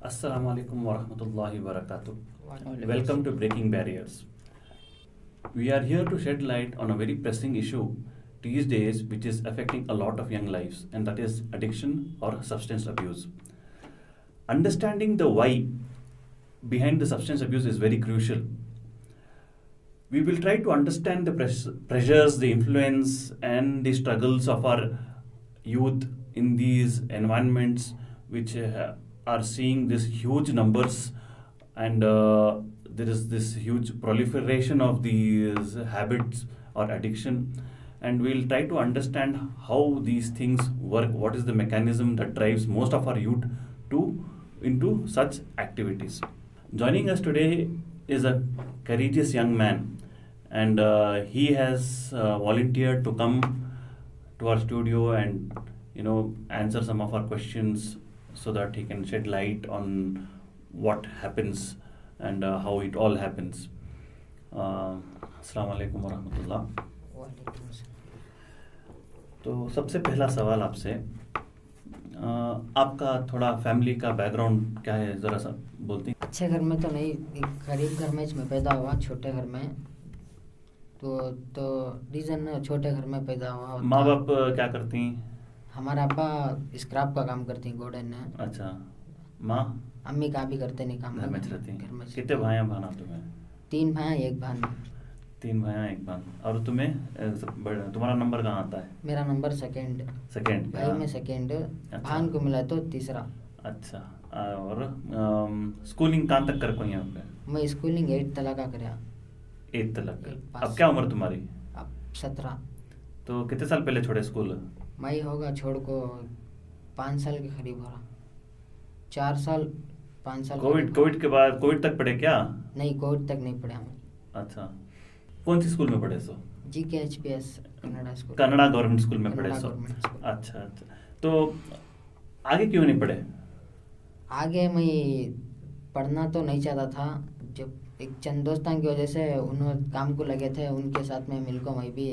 Assalamu alaikum wa rahmatullahi wa barakatuh. Walaikum Welcome to Breaking Barriers. We are here to shed light on a very pressing issue these days which is affecting a lot of young lives, and that is addiction or substance abuse. Understanding the why behind the substance abuse is very crucial. We will try to understand the pressures, the influence, and the struggles of our youth in these environments which are seeing these huge numbers, and there is this huge proliferation of these habits or addiction, and we'll try to understand how these things work, what is the mechanism that drives most of our youth into such activities. Joining us today is a courageous young man, and he has volunteered to come to our studio and answer some of our questions so that he can shed light on what happens and how it all happens. अस्सलाम वालेकुम वरहमतुल्लाह। वालेकुम अस्सलाम। तो सबसे पहला सवाल आपसे, आपका थोड़ा फैमिली का बैकग्राउंड क्या है, ज़रा सा बोलती हैं? अच्छे घर में तो नहीं, एक गरीब घर में इसमें पैदा हुआ, छोटे घर में। तो रीज़न छोटे घर में पैदा हुआ। माँ बाप क्या करती हैं? हमारा अब्बा स्क्रैप का काम करती हैं, गोडन है। अच्छा। माँ? अम्मी का भी करते नहीं काम। घर में रहती घर में। हैं। कितने भाई हैं बहन आप तुम्हें? 3 भाई एक बहन। 3 भाई एक बहन। और तुम्हें तुम्हारा नंबर कहाँ आता है? मेरा नंबर सेकंड। भाई में सेकंड। अच्छा। बहन को मिला तो तीसरा। अच्छा। और स्कूलिंग कहाँ तक कर पाई हैं आप? मैं स्कूलिंग 8 तक का करया। 8 तक। अब क्या उम्र तुम्हारी? अब 17। तो कितने साल पहले छोड़े स्कूल? मैं होगा छोड़ को 5 साल के करीब हो रहा। 4 साल 5 साल। कोविड के बाद कोविड तक पढ़े क्या? नहीं, कोविड तक नहीं पढ़ा मैं। अच्छा। कौन सी स्कूल में पढ़े सो? GKHPS Kannada school. Kannada government school में पढ़े सो? अच्छा अच्छा। तो आगे क्यों नहीं पढ़े? आगे मैं पढ़ना तो नहीं चाहता था। जब एक चंद दोस्तों की वजह से उन्होंने काम को लगे थे, उनके साथ में मिल को मैं भी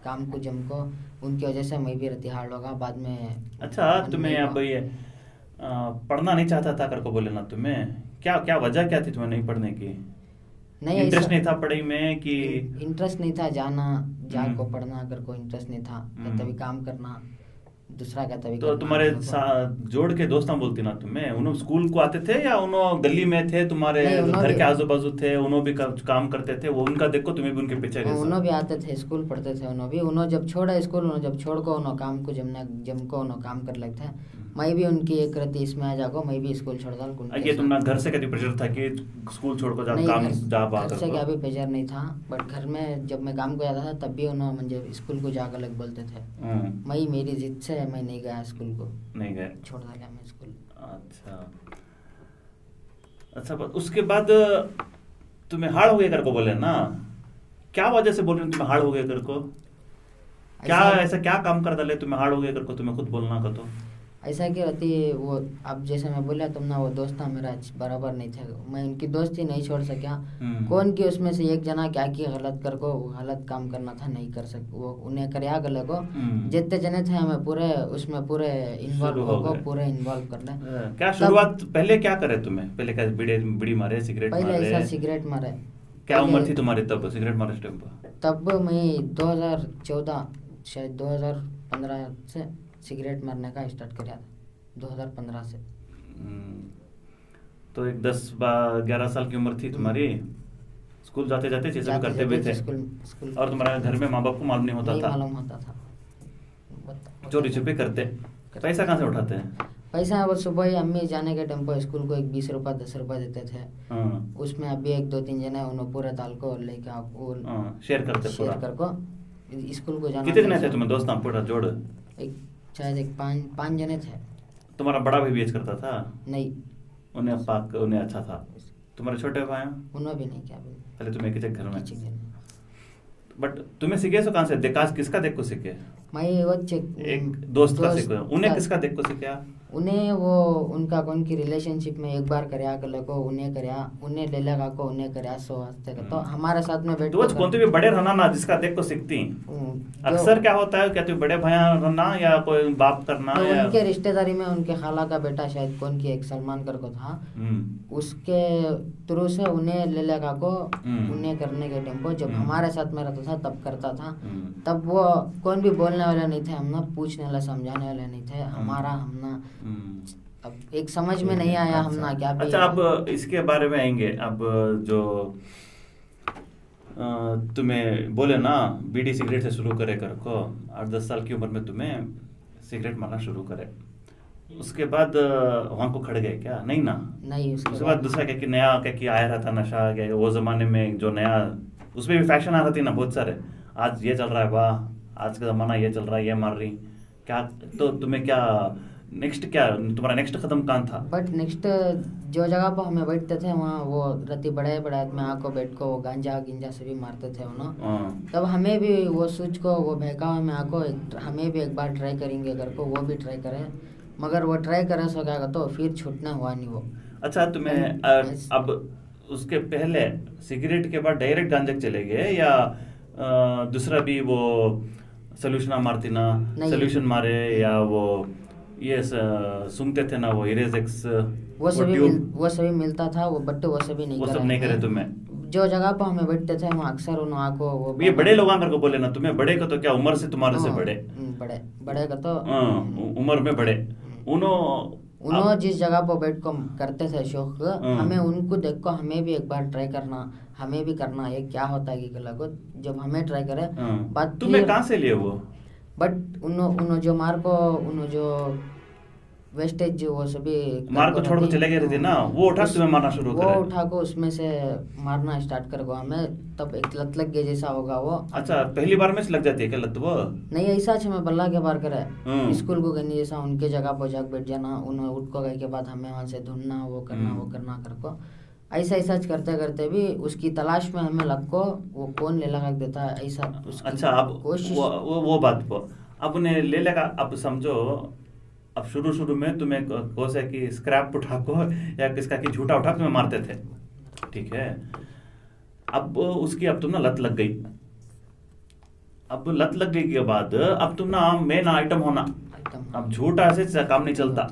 काम को जम को, उनकी वजह से मैं भी रतिहाड़ होगा बाद में। अच्छा, तुम्हें अब ये पढ़ना नहीं चाहता था कर को बोले ना, तुम्हें क्या वजह क्या थी तुम्हें नहीं पढ़ने की? नहीं, इंटरेस्ट नहीं था पढ़ाई में कि? इंटरेस्ट नहीं था, जा को पढ़ना कर को इंटरेस्ट नहीं था। तभी काम करना दूसरा का तभी। तो तुम्हारे जोड़ के दोस्त बोलती ना तुम्हें, उन्होंने स्कूल को आते थे या उन्होंने गली में थे तुम्हारे घर के आजू बाजू थे, उन्होंने भी काम करते थे, वो उनका देखो तुम्हें भी उनके पीछे गए? उन्होंने भी आते थे, स्कूल पढ़ते थे उन्होंने जब छोड़ा स्कूल, उन्होंने जब छोड़ को उन्होंने काम को जमको उन्होंने काम कर लगते हैं। मैं भी उनकी एक रति इसमें आ जाको, मैं भी स्कूल छोड़ डाल। ये तुम्हारा घर से कभी प्रेशर था कि स्कूल छोड़ को घर से क्या भी प्रेशर नहीं था, बट घर में जब मैं काम को जाता था तब भी उन्होंने मुझे स्कूल को जाकर अलग बोलते थे। मैं मेरी जिद से मैं नहीं गया स्कूल को, नहीं गए, छोड़ डाला मैं स्कूल। अच्छा। उसके बाद तुम्हें हार्ड हो गया कर को बोले ना, क्या वजह से बोल रहे तुम्हें हार्ड हो गया कर को? ऐसा क्या काम कर डाले तुम्हें हार्ड हो गया कर को, तुम्हें खुद बोलना का? तो ऐसा क्या रहती है वो, अब जैसे मैं बोला तुम ना, वो दोस्त मेरा बराबर नहीं थे, मैं उनकी दोस्ती नहीं छोड़ सका। कौन की उसमें से एक जना क्या की गलत कर को गलत काम करना था, नहीं कर सक वो, उन्हें कर गले को जितने जने थे हमें पूरे उसमें पूरे इन्वॉल्व हो, पूरे इन्वॉल्व कर ले। क्या शुरुआत पहले क्या करे तुम्हें? पहले क्या बीड़ी मारे, सिगरेट मारे? पहले ऐसा सिगरेट मारे। क्या उम्र थी तुम्हारी तब सिगरेट मारे टाइम पर? तब मैं 2014 शायद 2015 से सिगरेट मारने का स्टार्ट किया था, 2015 से। तो एक 10-11 साल की उम्र थी तुम्हारी, स्कूल जाते जाते चीजें भी करते हुए थे स्कूल। और तुम्हारा घर में माँ बाप को मालूम नहीं होता था? मालूम होता था। चोरी छुपे करते। पैसा कहाँ से उठाते हैं? पैसा वो सुबह ही अम्मी जाने के टाइम पर स्कूल को एक 20 रुपये 10 रुपये देते थे। उसमें अभी 1-2-3 जने उन्होंने पूरे दाल को लेके शेयर करते स्कूल को जाना। कितने जने थे तुम्हें दोस्त पूरा जोड़? शायद 5 जने थे। तुम्हारा बड़ा भाई बेच करता था? नहीं, उन्हें अच्छा था। तुम्हारे छोटे भाई? उन्होंने भी नहीं किया। पहले तुम्हें किसी घर में। बट तुम्हें सीखे सो कहाँ से? किसका देख को सीखे? मैं वो एक दोस्त का सीखे। उन्हें किसका देख को सीखे? उन्हें वो उनका कौन की रिलेशनशिप में एक बार करया कल को उन्हें करया उन्हें ले लगा को उन्हें करया सो हंसते का तो हमारे साथ में बैठ तो कौन भी बड़े रहना ना जिसका देख को सीखती अक्सर क्या होता है क्या तू बड़े भैया रहना या कोई बाप करना तो या उनके रिश्तेदारी में उनके खाला का बेटा शायद कौन की एक सलमान कर को था उसके थ्रू से उन्हें ले लगा को उन्हें करने के टेम्पो जब हमारे साथ में रहता था तब करता था तब वो कौन भी बोलने वाले नहीं थे, हम ना पूछने वाला समझाने वाले नहीं थे हमारा हम ना अब एक समझ में नहीं आया हम ना क्या। अच्छा अब इसके बारे में आएंगे। अब जो तुम्हें बोले ना बीड़ी सिगरेट से शुरू करे कर को 8-10 साल की उम्र में तुम्हें सिगरेट मारना शुरू करे उसके बाद वहाँ को खड़ गए क्या? नहीं ना, नहीं उसके बाद दूसरा क्या कि नया क्या कि आया रहता नशा क्या वो जमाने में जो नया उसमें भी फैशन आ रही थी ना बहुत सारे, आज ये चल रहा है वाह आज का जमाना ये चल रहा है ये मार रही क्या, तो तुम्हें क्या नेक्स्ट क्या तुम्हारा नेक्स्ट कदम कहाँ था? बट नेक्स्ट जो जगह पर हमें बैठते थे वहाँ वो रति बड़े बड़े आदमी आको बैठ को गांजा गिंजा से भी मारते थे उन्होंने, तब हमें भी वो सोच को वो बहकावे में आको हमें भी एक बार ट्राई करेंगे घर को वो भी ट्राई करें मगर वो ट्राई करे सो क्या तो फिर छूटना हुआ नहीं वो। अच्छा तुम्हें अब उसके पहले सिगरेट के बाद डायरेक्ट गांजा चले गए या दूसरा भी वो सोल्यूशन मारती ना सोल्यूशन मारे या वो ये सुनते थे ना वो इरेजेक्स वो सभी मिलता था वो बट वो सभी नहीं वो सब नहीं करे तुम्हें? जो जगह पर हमें बैठते थे वहाँ अक्सर उन आको वो ये बड़े लोग आकर को बोले ना तुम्हें बड़े का तो क्या उम्र से तुम्हारे से बड़े बड़े का तो उम्र में बड़े उन्होंने जिस जगह पर बैठ को करते थे शौक हमें उनको देख को हमें भी एक बार ट्राई करना हमें भी करना ये क्या होता है कि गला को जब हमें ट्राई करे बात तुम्हें कहाँ से लिए वो बट उन्होंने जो मार को उन्होंने जो वेस्टेज जो वो सभी मार को छोड़ को चले गए थे ना वो उठा तुम्हें मारना शुरू वो उठा को उसमें से मारना स्टार्ट कर को हमें तब एक लत लग गया जैसा होगा वो। अच्छा पहली बार में लग जाती है क्या लत वो? नहीं ऐसा हमें बल्ला के बार करे स्कूल को गनी जैसा उनके जगह पर जाकर बैठ जाना उन्हें उठ को गए के बाद हमें वहाँ से ढूंढना वो करना कर को ऐसा करते करते भी उसकी तलाश में हमें लग को वो कौन ले लगा देता है ऐसा। अच्छा अब कोशिश वो बात को अब उन्हें ले लगा अब समझो अब शुरू में तुम्हें कौन सा कि स्क्रैप उठा को या किसका कि झूठा उठा तुम्हें मारते थे ठीक है। अब उसकी अब तुम ना लत लग गई, अब लत लग गई के बाद अब तुम ना मेन आइटम होना, अब झूठा से काम नहीं चलता,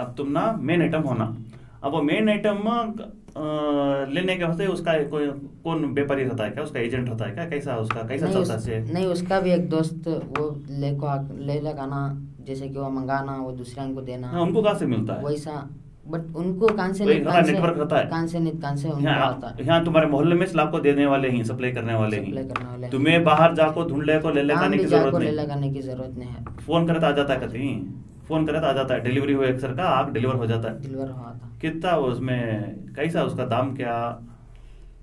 अब तुम ना मेन आइटम होना। अब वो मेन आइटम लेने के वास्ते उसका कोई कौन व्यापारी रहता है क्या? उसका एजेंट रहता है क्या? कैसा उसका कैसा चलता है? नहीं उसका भी एक दोस्त वो ले लगाना जैसे कि वो मंगाना वो दूसरे को देना। उनको कहाँ से मिलता है वैसा? बट उनको कान से नेटवर्क रहता है कान से उनको आता है। यहाँ तुम्हारे मोहल्ले में आपको देने वाले ही सप्लाई करने वाले ही तुम्हें बाहर जाको ढूंढने को ले लगाने की जरूरत नहीं है। फोन करे तो आ जाता है कहीं फोन करे तो आ जाता है डिलीवरी हुए अक्सर का आप डिलीवर हो जाता है। कितना उसमें कैसा उसका दाम क्या?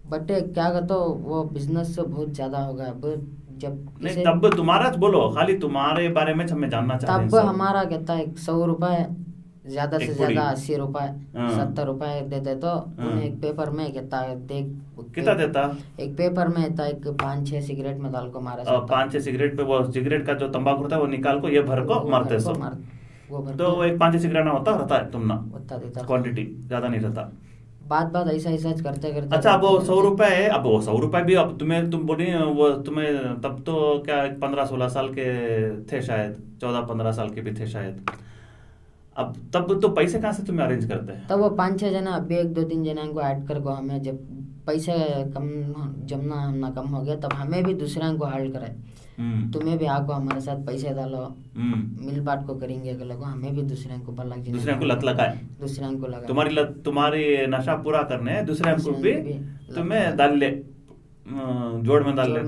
बट क्या कहते वो बिजनेस से बहुत ज्यादा होगा अब जब नहीं तब तुम्हारा बोलो खाली तुम्हारे बारे में हमें जानना चाहते हैं। तब हमारा कहता है 100 रुपए ज्यादा से ज्यादा 80 रुपए 70 रुपए देते तो उन्हें एक पेपर में कहता है देख कितना देता एक पेपर में था एक 5-6 सिगरेट में डाल को मारा 5-6 सिगरेट पे वो सिगरेट का जो तंबाकू होता है वो निकाल को ये भर को मारते सो तो वो एक 5 सिगरेट ना रहता है तुम ना क्वांटिटी ज्यादा नहीं रहता। बात ऐसा करते करते अच्छा अब वो 100 रुपए है, अब वो 100 रुपए भी अब तुम बोली वो तुम्हें तब तो क्या 15-16 साल के थे शायद 14-15 साल के भी थे शायद। अब तब तो पैसे कहाँ से तुम्हें अरेंज करते हैं? तब वो 5-6 जना अभी 1-2-3 जना को ऐड कर को हमें जब पैसे कम जमना हमना कम हो गया तब हमें भी दूसरा को हाल करे तुम्हें भी आको हमारे साथ पैसे डालो मिल बांट को करेंगे लगो हमें भी दूसरे को बल्ला दूसरे को लत लगाए दूसरे को लगा तुम्हारी नशा पूरा करने दूसरे को भी तुम्हें डाल ले जोड़ में डाल ले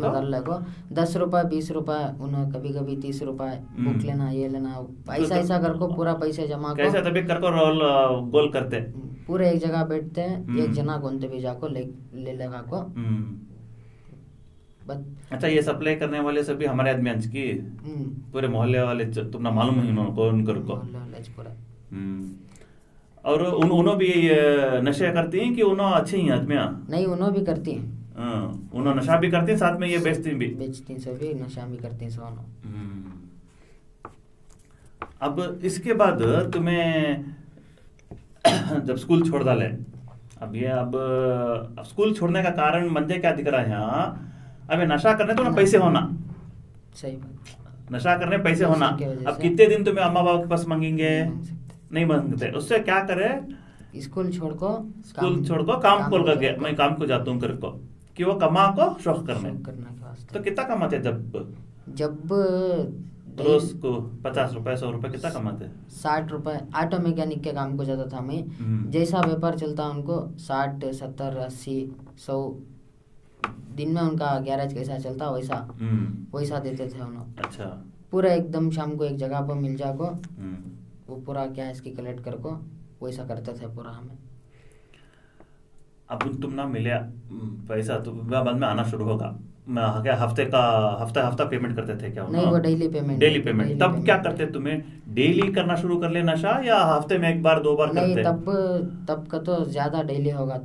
10 रुपए 20 रुपए उन्हें कभी 30 रुपए बुक लेना ये लेना ऐसा कर को पूरा पैसे जमा कैसा तभी कर को रोल गोल करते पूरे एक जगह बैठते एक जना गोंते भी जाको ले लगा को। अच्छा ये सप्लाई करने वाले सभी हमारे आदमी अंश की पूरे मोहल्ले वाले तुम ना मालूम ही कौन कर को और उन्होंने भी नशे करती हैं कि उन्होंने अच्छे ही आदमी? नहीं उन्होंने भी करती हैं उन्होंने नशा भी करती हैं साथ में ये बेचती भी सभी नशा भी करती हैं सोनो। अब इसके बाद तुम्हें जब स्कूल छोड़ डाले, अब स्कूल छोड़ने का कारण मुझे क्या दिख रहा है यहाँ, अब ये नशा करने तो ना पैसे होना, सही बात, नशा करने पैसे होना। अब कितने दिन तुम्हें अम्मा बाबा के पास मांगेंगे, नहीं मांगते। उससे क्या करे, स्कूल छोड़ को काम खोल कर मैं काम को जाता हूँ कर को, कि वो कमा को शौक करने के वास्ते। तो कितना कमाते जब रोज को 50 रुपए 100 रुपए कितना कमाते? 60 रुपए। ऑटो मैकेनिक के काम को जाता था मैं, जैसा व्यापार चलता उनको 60 70 80 100 दिन में उनका गैरेज कैसा चलता वैसा देते थे उन्होंने। अच्छा, पूरा एकदम शाम को एक जगह पर मिल जाको, वो पूरा क्या है इसकी कलेक्ट कर को वैसा करते थे पूरा हमें। अब तुम ना मिले पैसा तो बाद में आना शुरू होगा, क्या हफ्ता पेमेंट करते थे क्या? नहीं, वो डेली पेमेंट। तब क्या करते, तुम्हें डेली करना शुरू कर ले नशा, या हफ्ते में एक बार 2 बार नहीं करते? तब का तो ज्यादा डेली होगा।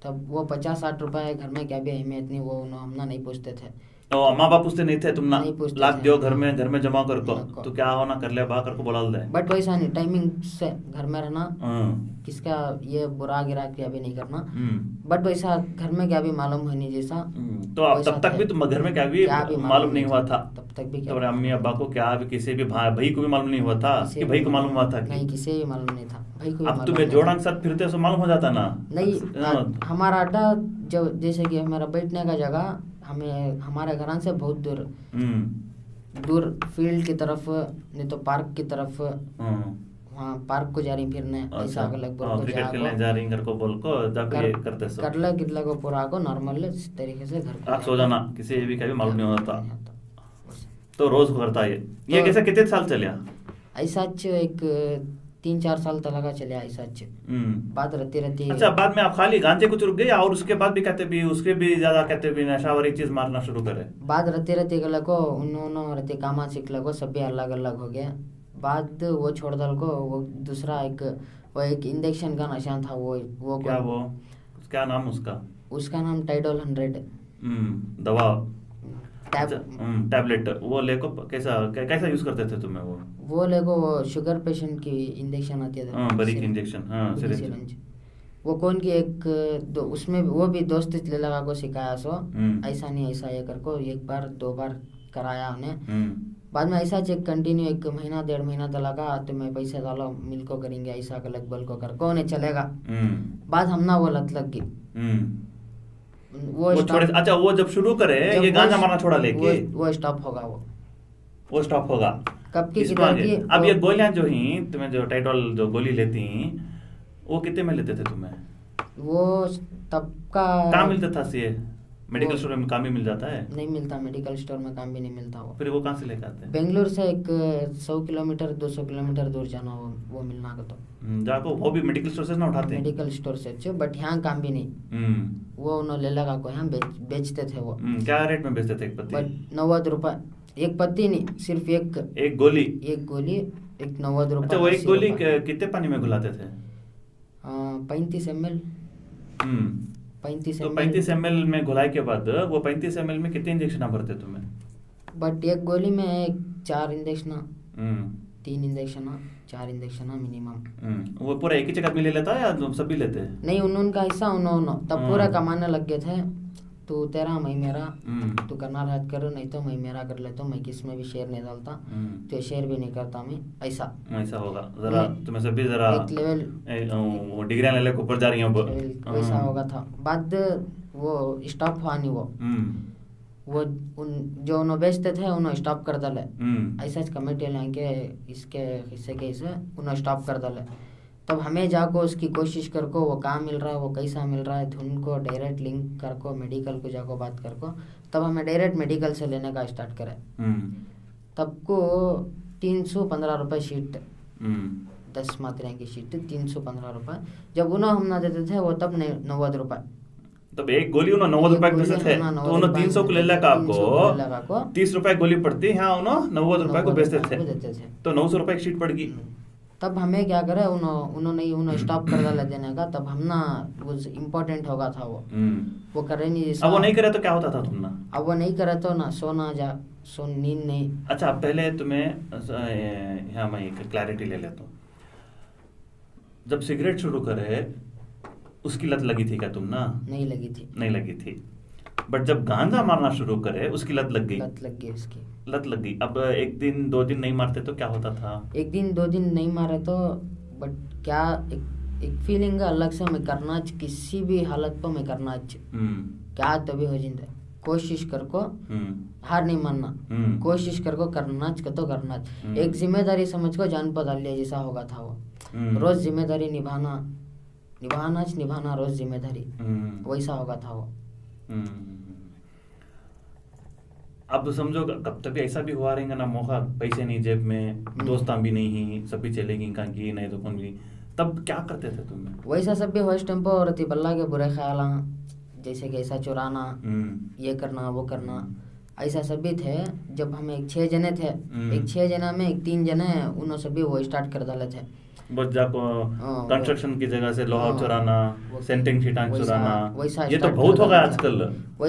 तब वो 50-60 रुपए घर में क्या भी अहमियत नहीं, वो हम ना नहीं पूछते थे। तो अम्मा बाप पूछते नहीं थे, तुम ना लाख दियो घर में जमा कर को, तो क्या होना कर ले बा कर को बोला दे। बट वैसा नहीं, टाइमिंग से घर में रहना, किसका ये बुरा गिरा के अभी नहीं करना। बट वैसा घर में क्या भी मालूम है नहीं जैसा। तो अब तब तक भी तुम घर में क्या भी मालूम नहीं हुआ था? तब तक भी तो अम्मी अब्बा को क्या भी, किसी भी भाई को भी मालूम नहीं हुआ था कि भाई को मालूम हुआ था? नहीं, किसी भी मालूम नहीं था भाई को। अब तुम्हें जोड़ा के साथ फिरते तो मालूम हो जाता ना? नहीं, हमारा अड्डा जैसे कि हमारा बैठने का जगह हमारे घर से बहुत दूर फील्ड की तरफ, नहीं तो पार्क की तरफ, वहाँ पार्क को जा रही फिरने, ऐसा लगभग क्रिकेट खेलने जा रही घर को बोल को जाके करते सो करला कितला को पूरा को नॉर्मल इस तरीके से घर को सो जाना, किसी भी कभी मालूम नहीं होता। तो रोज करता ये कैसे कितने साल चलिया? ऐसा एक 3-4 साल तक लगा चले ऐसा। बात रहती। अच्छा, बाद में आप खाली गांजे कुछ रुक गए, और उसके बाद भी कहते भी उसके भी ज्यादा कहते भी नशावरी चीज मारना शुरू करे? बात रहती गला को उन्होंने रहते कामा सीख लगो, सब भी अलग अलग हो गया। बाद वो छोड़ दल को वो दूसरा एक इंजेक्शन का नशा था, वो क्या नाम उसका नाम टाइडोल 100 दवा टैबलेट। वो लेको कैसा यूज करते थे तुम्हें? वो लेको शुगर पेशेंट की इंजेक्शन आती है, बड़ी इंजेक्शन, सिरिंज। वो कौन की उसमें वो भी दोस्त ले लगा को सिखाया सो ऐसा नहीं ऐसा ये कर को 1 बार 2 बार कराया उन्हें। बाद में ऐसा चेक कंटिन्यू 1 महीना 1.5 महीना लगा, तुम्हें पैसे डालो मिल को करेंगे ऐसा गलत बल को कर को चलेगा। बाद हम ना वो लत लग गई वो छोड़े। अच्छा, वो जब शुरू करे ये गांजा मारना छोड़ा लेके वो स्टॉप होगा, वो स्टॉप होगा कब की अब ये गोलियां जो ही तुम्हें जो टाइटोल जो गोली लेती वो कितने में लेते थे तुम्हें? वो तब का कहाँ मिलता था? सी मेडिकल स्टोर में काम भी मिल जाता है? नहीं मिलता, मेडिकल स्टोर में काम भी नहीं मिलता। वो फिर वो कहाँ से लेकर आते हैं? बेंगलोर से एक 100 किलोमीटर 200 किलोमीटर दूर जाना वो मिलना का। तो जाको वो भी मेडिकल स्टोर से ना उठाते हैं? मेडिकल स्टोर से, बट यहाँ काम भी नहीं। वो उन्होंने ले लगा को यहाँ बेचते थे। वो क्या रेट में बेचते थे? 1 पत्ती 90 रुपए। 1 पत्ती नहीं, सिर्फ एक गोली 90 रुपए। अच्छा, वो एक गोली कितने पानी में घुलाते थे? 35 ml। 35 ml में घुलाए के बाद वो 35 ml में कितने इंजेक्शन भरते तुम्हें? बट एक गोली में 4 इंजेक्शन 3 इंजेक्शन 4 इंजेक्शन मिनिमम। वो पूरा एक ही जगह में ले लेता है या सभी लेते हैं? नहीं, उनका हिस्सा उन्होंने तब पूरा कमाने लग गए थे। तू तेरा मैं मेरा, तू करना रहत कर, नहीं तो मैं मेरा कर लेता हूँ। मैं किस में भी शेयर नहीं डालता, तो शेयर भी नहीं करता मैं। ऐसा होगा जरा तुम्हें सभी जरा एक लेवल डिग्री लेवल ऊपर जा रही है वैसा होगा था। बाद वो स्टॉप हुआ नहीं। वो जो उन्होंने बेचते थे उन्होंने स्टॉप कर डाले। ऐसा कमेटी लेके इसके हिस्से के हिस्से उन्होंने स्टॉप कर डाले। तब हमें जाको उसकी कोशिश कर को वो कहाँ मिल रहा है, वो कैसा मिल रहा है, धुन को डायरेक्ट लिंक कर को मेडिकल को जाको बात कर को, तब हमें डायरेक्ट मेडिकल से लेने का स्टार्ट करे। तब को 315 रुपये शीट, 10 मात्रा की शीट 315 रुपये। जब उन्होंने हम ना देते थे वो तब 90 रुपये। तब एक गोली उन्होंने 90 रुपए बेचते थे, तो उन्होंने 300 को ले लगा आपको 30 रुपए गोली पड़ती है, हाँ उन्होंने 90 रुपए को बेचते थे, तो 900 रुपए की शीट पड़ गई। तब हमें क्या करे उन्होंने स्टॉप कर डाला देने का। तब हम ना वो इम्पोर्टेंट होगा था वो करे नहीं। अब वो नहीं करे तो क्या होता था तुम ना? अब वो नहीं करे तो ना सोना सो नींद नहीं। अच्छा, पहले तुम्हें यहाँ मैं एक क्लैरिटी ले लेता हूँ। जब सिगरेट शुरू करे उसकी लत लगी थी क्या तुम ना? नहीं लगी थी। नहीं लगी थी। बट जब गांजा मारना शुरू करे उसकी लत लग गई। लत लग गई उसकी। लत लग गई। अब एक दिन 2 दिन नहीं मारते तो क्या होता था? एक दिन 2 दिन नहीं मारे तो बट क्या एक फीलिंग अलग से मैं करना किसी भी हालत पर मैं करना क्या तभी हो जिंदा कोशिश कर को हार नहीं मानना। कोशिश कर को करना तो करना। एक जिम्मेदारी समझ को जान पर डाल लिया जैसा होगा था वो। रोज जिम्मेदारी निभाना रोज जिम्मेदारी वैसा होगा था वो। अब समझो कब तक ऐसा भी हुआ रहेगा ना, मौका पैसे नहीं जेब में, दोस्तां भी नहीं, सभी चलेगी कहाँ की नहीं तो कौन भी, तब क्या करते थे तुम? वैसा सब भी होश टेम्पो और थी बल्ला के बुरे ख्याल, जैसे कि ऐसा चुराना, ये करना वो करना, ऐसा सब भी थे। जब हम एक 6 जने थे, एक 6 जना में एक 3 जने उन्होंने सभी वो स्टार्ट कर डाले थे। बस जाको कंस्ट्रक्शन की जगह से लोहा चुराना, सेंटिंग शीटां चुराना, ये तो बहुत हो गया आजकल।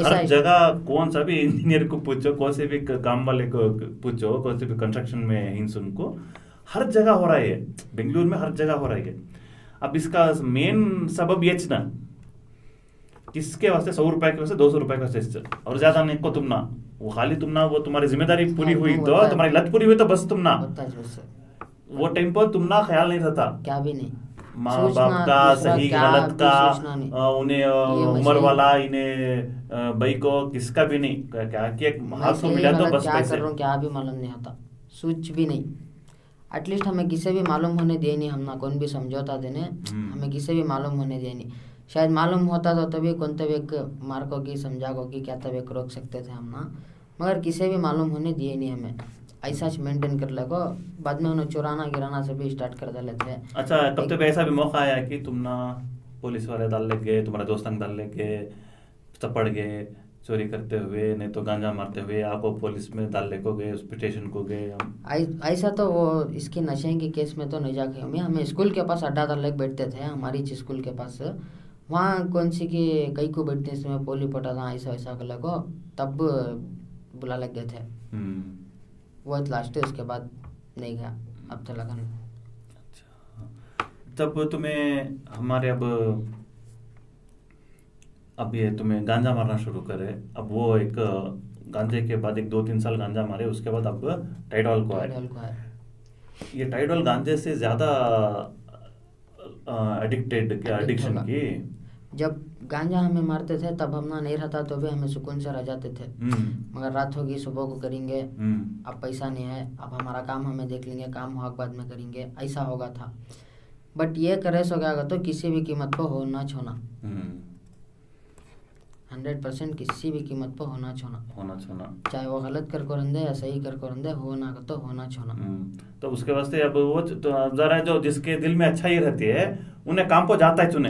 हर जगह कौन सा भी इंजीनियर को पूछो, कौन से भी काम वाले को पूछो, कौन से भी कंस्ट्रक्शन में इंसान को, हर जगह हो रहा है। बेंगलुरु में हर जगह हो रहा है। अब इसका मेन सबब ये ना, किसके वास्ते 100 रुपए के वास्ते 200 रुपए के वास्ते, और ज्यादा नहीं को तुम ना, वो खाली तुम ना, वो तुम्हारी जिम्मेदारी पूरी हुई तो, तुम्हारी लत पूरी हुई तो बस तुम ना, वो टाइम पर तुम ना ख्याल नहीं रहता क्या भी नहीं, माँ बाप का, सही गलत का, उन्हें उम्र वाला, इन्हें भाई को किसका भी नहीं, क्या कि एक हाथ को मिला तो बस पैसे, क्या भी मालूम नहीं होता, सोच भी नहीं। एटलीस्ट हमें किसी भी मालूम होने दिए नहीं, हम ना कौन भी समझौता देने, हमें किसी भी मालूम होने दिए नहीं। शायद मालूम होता तो तभी कौन तब एक मार्को की समझा को कि क्या तब एक रोक सकते थे हम ना, मगर किसी भी मालूम होने दिए नहीं हमें। ऐसा मेंटेन कर लगो, बाद में उन्हें चुराना गिराना से भी स्टार्ट कर डाले थे। अच्छा, कब तक ऐसा भी मौका आया कि तुम ना पुलिस वाले डाल ले गए, तुम्हारे दोस्तों डाल ले गए, चपड़ गए चोरी करते हुए, नहीं तो गांजा मारते हुए, आपको पुलिस में डाल ले को गए, उस स्टेशन को गए? ऐसा तो वो इसकी नशे के केस में तो नहीं जाके हमें स्कूल के पास अड्डा डाल बैठते थे, हमारी स्कूल के पास, वहाँ कौन सी की कई को बैठते इसमें पोली पटा था, ऐसा ऐसा कर लगो, तब बुला लग गए थे। वो लास्ट है, उसके बाद नहीं गया अब तो लगन। अच्छा, तब तुम्हें हमारे अब ये तुम्हें गांजा मारना शुरू करे, अब वो एक गांजे के बाद एक 2-3 साल गांजा मारे, उसके बाद अब टाइडॉल को आए। ये टाइडॉल गांजे से ज्यादा एडिक्शन की। जब गांजा हमें मारते थे तब हम ना नहीं रहता तो भी हमें सुकून से रह जाते थे, मगर रात होगी सुबह को करेंगे, अब पैसा नहीं है, अब हमारा काम हमें देख लेंगे, काम हुआ बाद में करेंगे, ऐसा होगा था। बट ये करे सो क्या तो किसी भी कीमत पर होना छोना, 100% किसी भी कीमत पर होना छोना, चाहे वो गलत कर को रंदे या सही कर को रंदे, होना तो होना छोना। तो उसके वास्ते अब वो तो जरा जो जिसके दिल में अच्छा ही रहती है उन्हें काम को जाता है चुने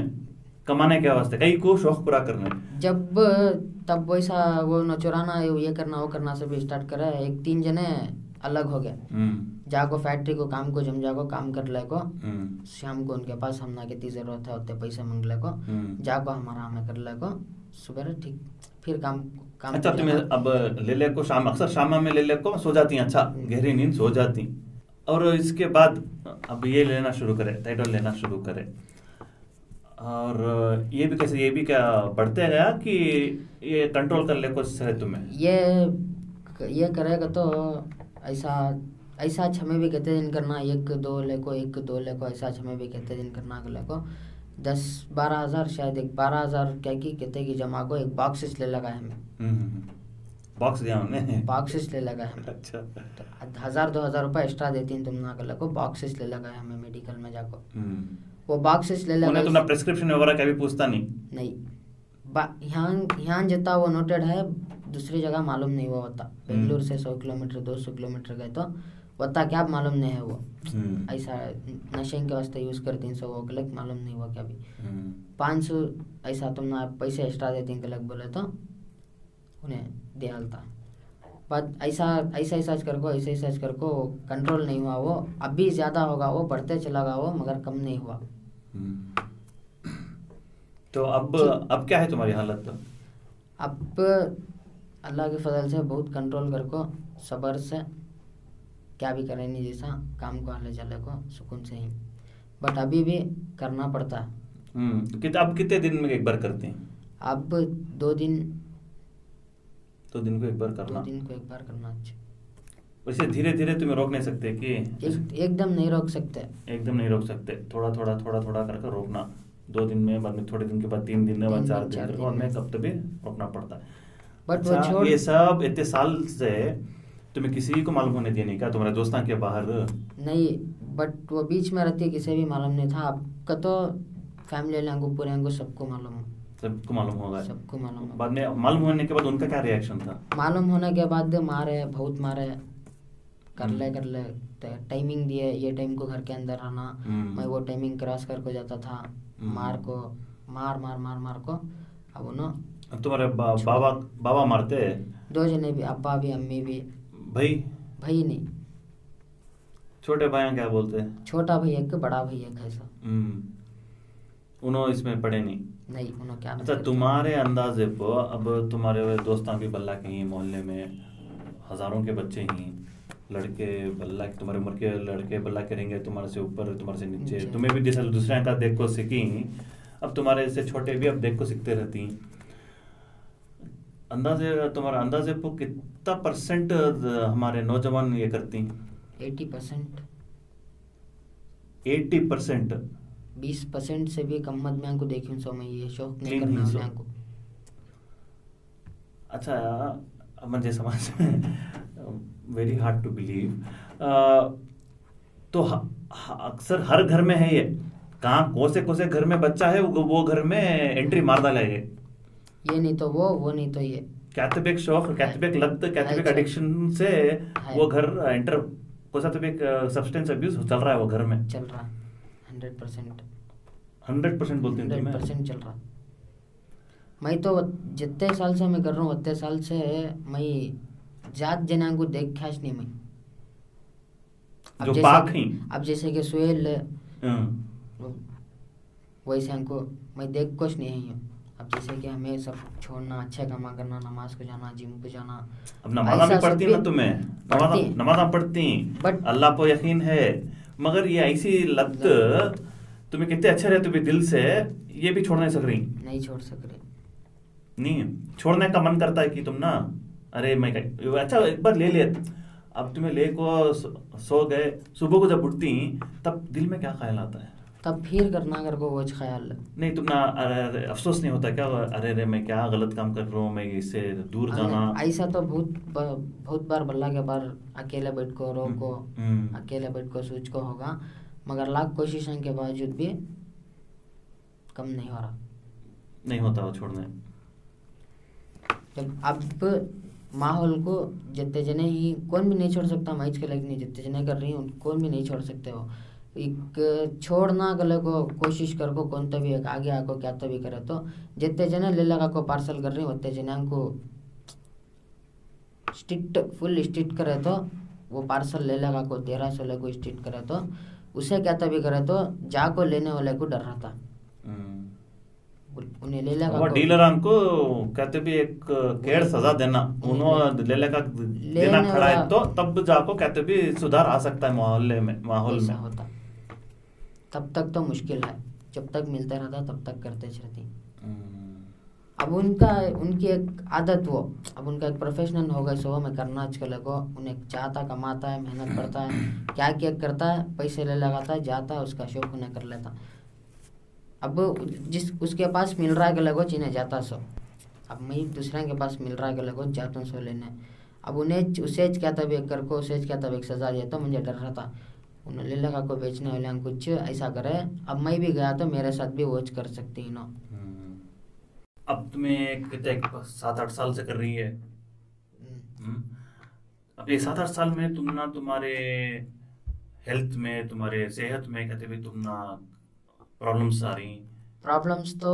कमाने के वास्ते, कई को शौक पूरा करने। जब तब वैसा वो न चुराना ये करना वो करना सब स्टार्ट करे, एक 3 जने अलग हो गए, जाको फैक्ट्री को काम को जम जाको काम कर ले को, शाम को उनके पास हम ना कितनी जरूरत है उतने पैसे मांग ले को, जाको हमारा हमें कर ले को, सुबह ठीक फिर काम। अच्छा, तुम्हें अब ले को शाम, अक्सर शाम में ले को सो जाती हैं, अच्छा गहरी नींद सो जाती, और इसके बाद अब ये लेना शुरू करे, टाइडॉल लेना शुरू करे, और ये भी कैसे, ये भी क्या बढ़ते गया कि ये कंट्रोल कर ले को है तुम्हें? ये करेगा तो ऐसा हमें भी कितने दिन करना, 1-2 ले को ऐसा हमें भी कितने दिन करना ले को, 10-12 हज़ार शायद, 12 हज़ार क्या की कितने की जमा को एक बॉक्सेस ले लगा हमें, बॉक्स दिया हमने, बॉक्सेस ले लगा हमें। अच्छा, 1000-2000 रुपये एक्स्ट्रा देती हैं तुम ना कर को, बॉक्सेस ले लगा हमें मेडिकल में जाको, वो बॉक्सेस ले लगा। तुमने प्रिस्क्रिप्शन वगैरह का भी पूछता नहीं? यहाँ जितना वो नोटेड है दूसरी जगह मालूम नहीं हुआ होता, बेंगलुरु से 100 किलोमीटर 200 किलोमीटर गए तो होता क्या मालूम नहीं है वो, ऐसा नशे के वास्ते यूज़ करती हैं, वो गलत मालूम नहीं हुआ क्या भी। 500 ऐसा तुम ना पैसे एक्स्ट्रा देती हैं गलत बोले तो उन्हें दे डालता, बट ऐसा कर को कंट्रोल नहीं हुआ वो, अभी ज़्यादा होगा वो, बढ़ते चला गया वो, मगर कम नहीं हुआ। तो अब क्या है तुम्हारी हालत? अब अल्लाह के फजल से बहुत कंट्रोल कर को सब्र से क्या भी करे नहीं, जैसा काम को हाले चले को सुकून से ही, बट अभी भी करना पड़ता है। अब कितने दिन में एक बार करते हैं? अब 2 दिन, 2 दिन को एक बार करना, 2 दिन को एक बार करना। अच्छा, वैसे धीरे धीरे तुम्हें रोक नहीं सकते कि एकदम नहीं रोक सकते, एकदम नहीं रोक सकते, थोड़ा थोड़ा थोड़ा थोड़ा करके रोकना। 2 दिन में, बाद में थोड़े दिन के बाद 3 दिन में, बाद 4 दिन करके, और मैं कब तक भी रोकना पड़ता है। बट अच्छा, वो ये सब इतने साल से तुम्हें किसी को मालूम होने दिया नहीं क्या, तुम्हारे दोस्तों के बाहर? नहीं, बट वो बीच में रहती है, किसी भी मालूम नहीं था। आपका तो फैमिली वाले को पूरे को सबको मालूम हो, सबको मालूम होगा, सबको मालूम हो। बाद में मालूम होने के बाद उनका क्या रिएक्शन था? मालूम होने के बाद मारे, बहुत मारे, कर ले टाइमिंग दिए, ये टाइम को घर के अंदर रहना, मैं वो टाइमिंग क्रॉस करके जाता था, मार को। अब उन्होंने तुम्हारे बाबा मारते? 2 जने भी, अब्बा भी अम्मी भी। भाई नहीं, छोटे भाई क्या बोलते? छोटा भाई एक, बड़ा भाई एक, ऐसा। उन्होंने इसमें पढ़े नहीं? नहीं, उन्होंने क्या। अच्छा, तुम्हारे अंदाजे पर अब तुम्हारे दोस्तां भी बल्ला के ही, मोहल्ले में हजारों के बच्चे ही, लड़के बल्ला, तुम्हारे उम्र के लड़के बल्ला करेंगे, तुम्हारे से ऊपर, तुम्हारे से नीचे, तुम्हें भी जैसे दूसरे का देख को सीखी, अब तुम्हारे से छोटे भी अब देख को सीखते रहती। तुम्हारा अंदाजे पर कितना % हमारे नौजवान ये करती? 80%। 80%? 20% से भी कम मत मैं को देखूं, सो मैं ये शौक नहीं करना मैं को। अच्छा, मुझे समझ वेरी हार्ड टू बिलीव। तो अक्सर हर घर में है ये, कहाँ कौन से घर में बच्चा है वो घर में एंट्री मार डाला है ये नहीं तो वो नहीं तो ये। कैथोलिक शौक, कैथोलिक लत, कैथोलिक एडिक्शन से वो घर एंटर, कौन सा तो एक सब्सटेंस अब्यूज चल रहा है वो घर में, चल रहा 100%। 100% बोलती हूँ 100% चल रहा। मैं तो जितने साल से मैं कर रहा हूँ, उतने साल से मैं जात जना को देख खास नहीं। मैं जो पाक ही, अब जैसे कि सुहेल वैसे हमको मैं देख कुछ नहीं है। अब जैसे कि हमें सब छोड़ना, अच्छा कमा करना, नमाज को जाना, जिम को जाना। अब नमाज़ भी पढ़ती ना, तुम्हें नमाज़ पढ़ती, बट अल्लाह पर यकीन है, मगर ये ऐसी लत तुम्हें कितने अच्छे रहते भी दिल से, ये भी छोड़ नहीं सक रही? नहीं छोड़ सक रही। नहीं, छोड़ने का मन करता है कि तुम ना, अरे मैं अच्छा एक बार ले लिया, अब तुम्हें ले को सो गए, सुबह को जब उठती तब दिल में क्या ख्याल आता है? तब फिर करना कर को वो ख्याल नहीं, तुम ना अफसोस नहीं होता क्या, अरे मैं क्या गलत काम कर रहा हूँ, मैं इससे दूर जाना? ऐसा तो बहुत बार बल्ला के बार अकेले बैठ को रो को, अकेले बैठ को सोच को होगा, मगर लाख कोशिशों के बावजूद भी कम नहीं हो रहा, नहीं होता वो छोड़ने। जब अब माहौल को जितने जने ही कौन भी नहीं छोड़ सकता, मैच के लायक नहीं, जितने जने कर रही हूँ कौन भी नहीं छोड़ सकते हो। एक छोड़ना गले को कोशिश कर को कौन तो भी एक आगे आको क्या तो भी करे, तो जितने जने ले लगा को पार्सल कर रही हूँ उतने जने को फुल स्ट्रिक्ट करे, तो वो पार्सल ले लगा को 1300 ले को स्ट्रिक्ट करे, तो उसे क्या तो भी करे, तो जाको लेने वाले को डर रहता, उन्हें ले लगा वो डीलर को कहते भी एक केड़ सजा देना, उन्होंने ले लगा देना खड़ा है, तो तब जाको कहते भी सुधार आ सकता है माहौल में होता। तब तक तो मुश्किल है, जब तक मिलता रहता तब तक करते रहती। अब उनकी एक आदत, वो अब उनका एक प्रोफेशनल हो गया, सो में करना आजकल को, उन्हें चाहता, कमाता है, मेहनत करता है, क्या क्या करता है, पैसे ले लगाता है, जाता है, उसका शौक उन्हें कर लेता। अब जिस उसके पास मिल रहा है गले को चिन्ह जाता सो, अब मैं दूसरे के पास मिल रहा है गले को जाता हूँ सो लेने। अब उन्हें उसे क्या तब एक कर को, उसे क्या तब एक सजा दिया, तो मुझे डर रहा था उन्हें ले लगा को बेचने वाले कुछ ऐसा करे। अब मैं भी गया तो मेरे साथ भी वॉच कर सकती है ना। अब तुम्हें कितने 7-8 साल से कर रही है, अब ये 7-8 साल में तुम ना, तुम्हारे हेल्थ में, तुम्हारे सेहत में कहते भी तुम ना प्रॉब्लम्स आ रही? प्रॉब्लम्स तो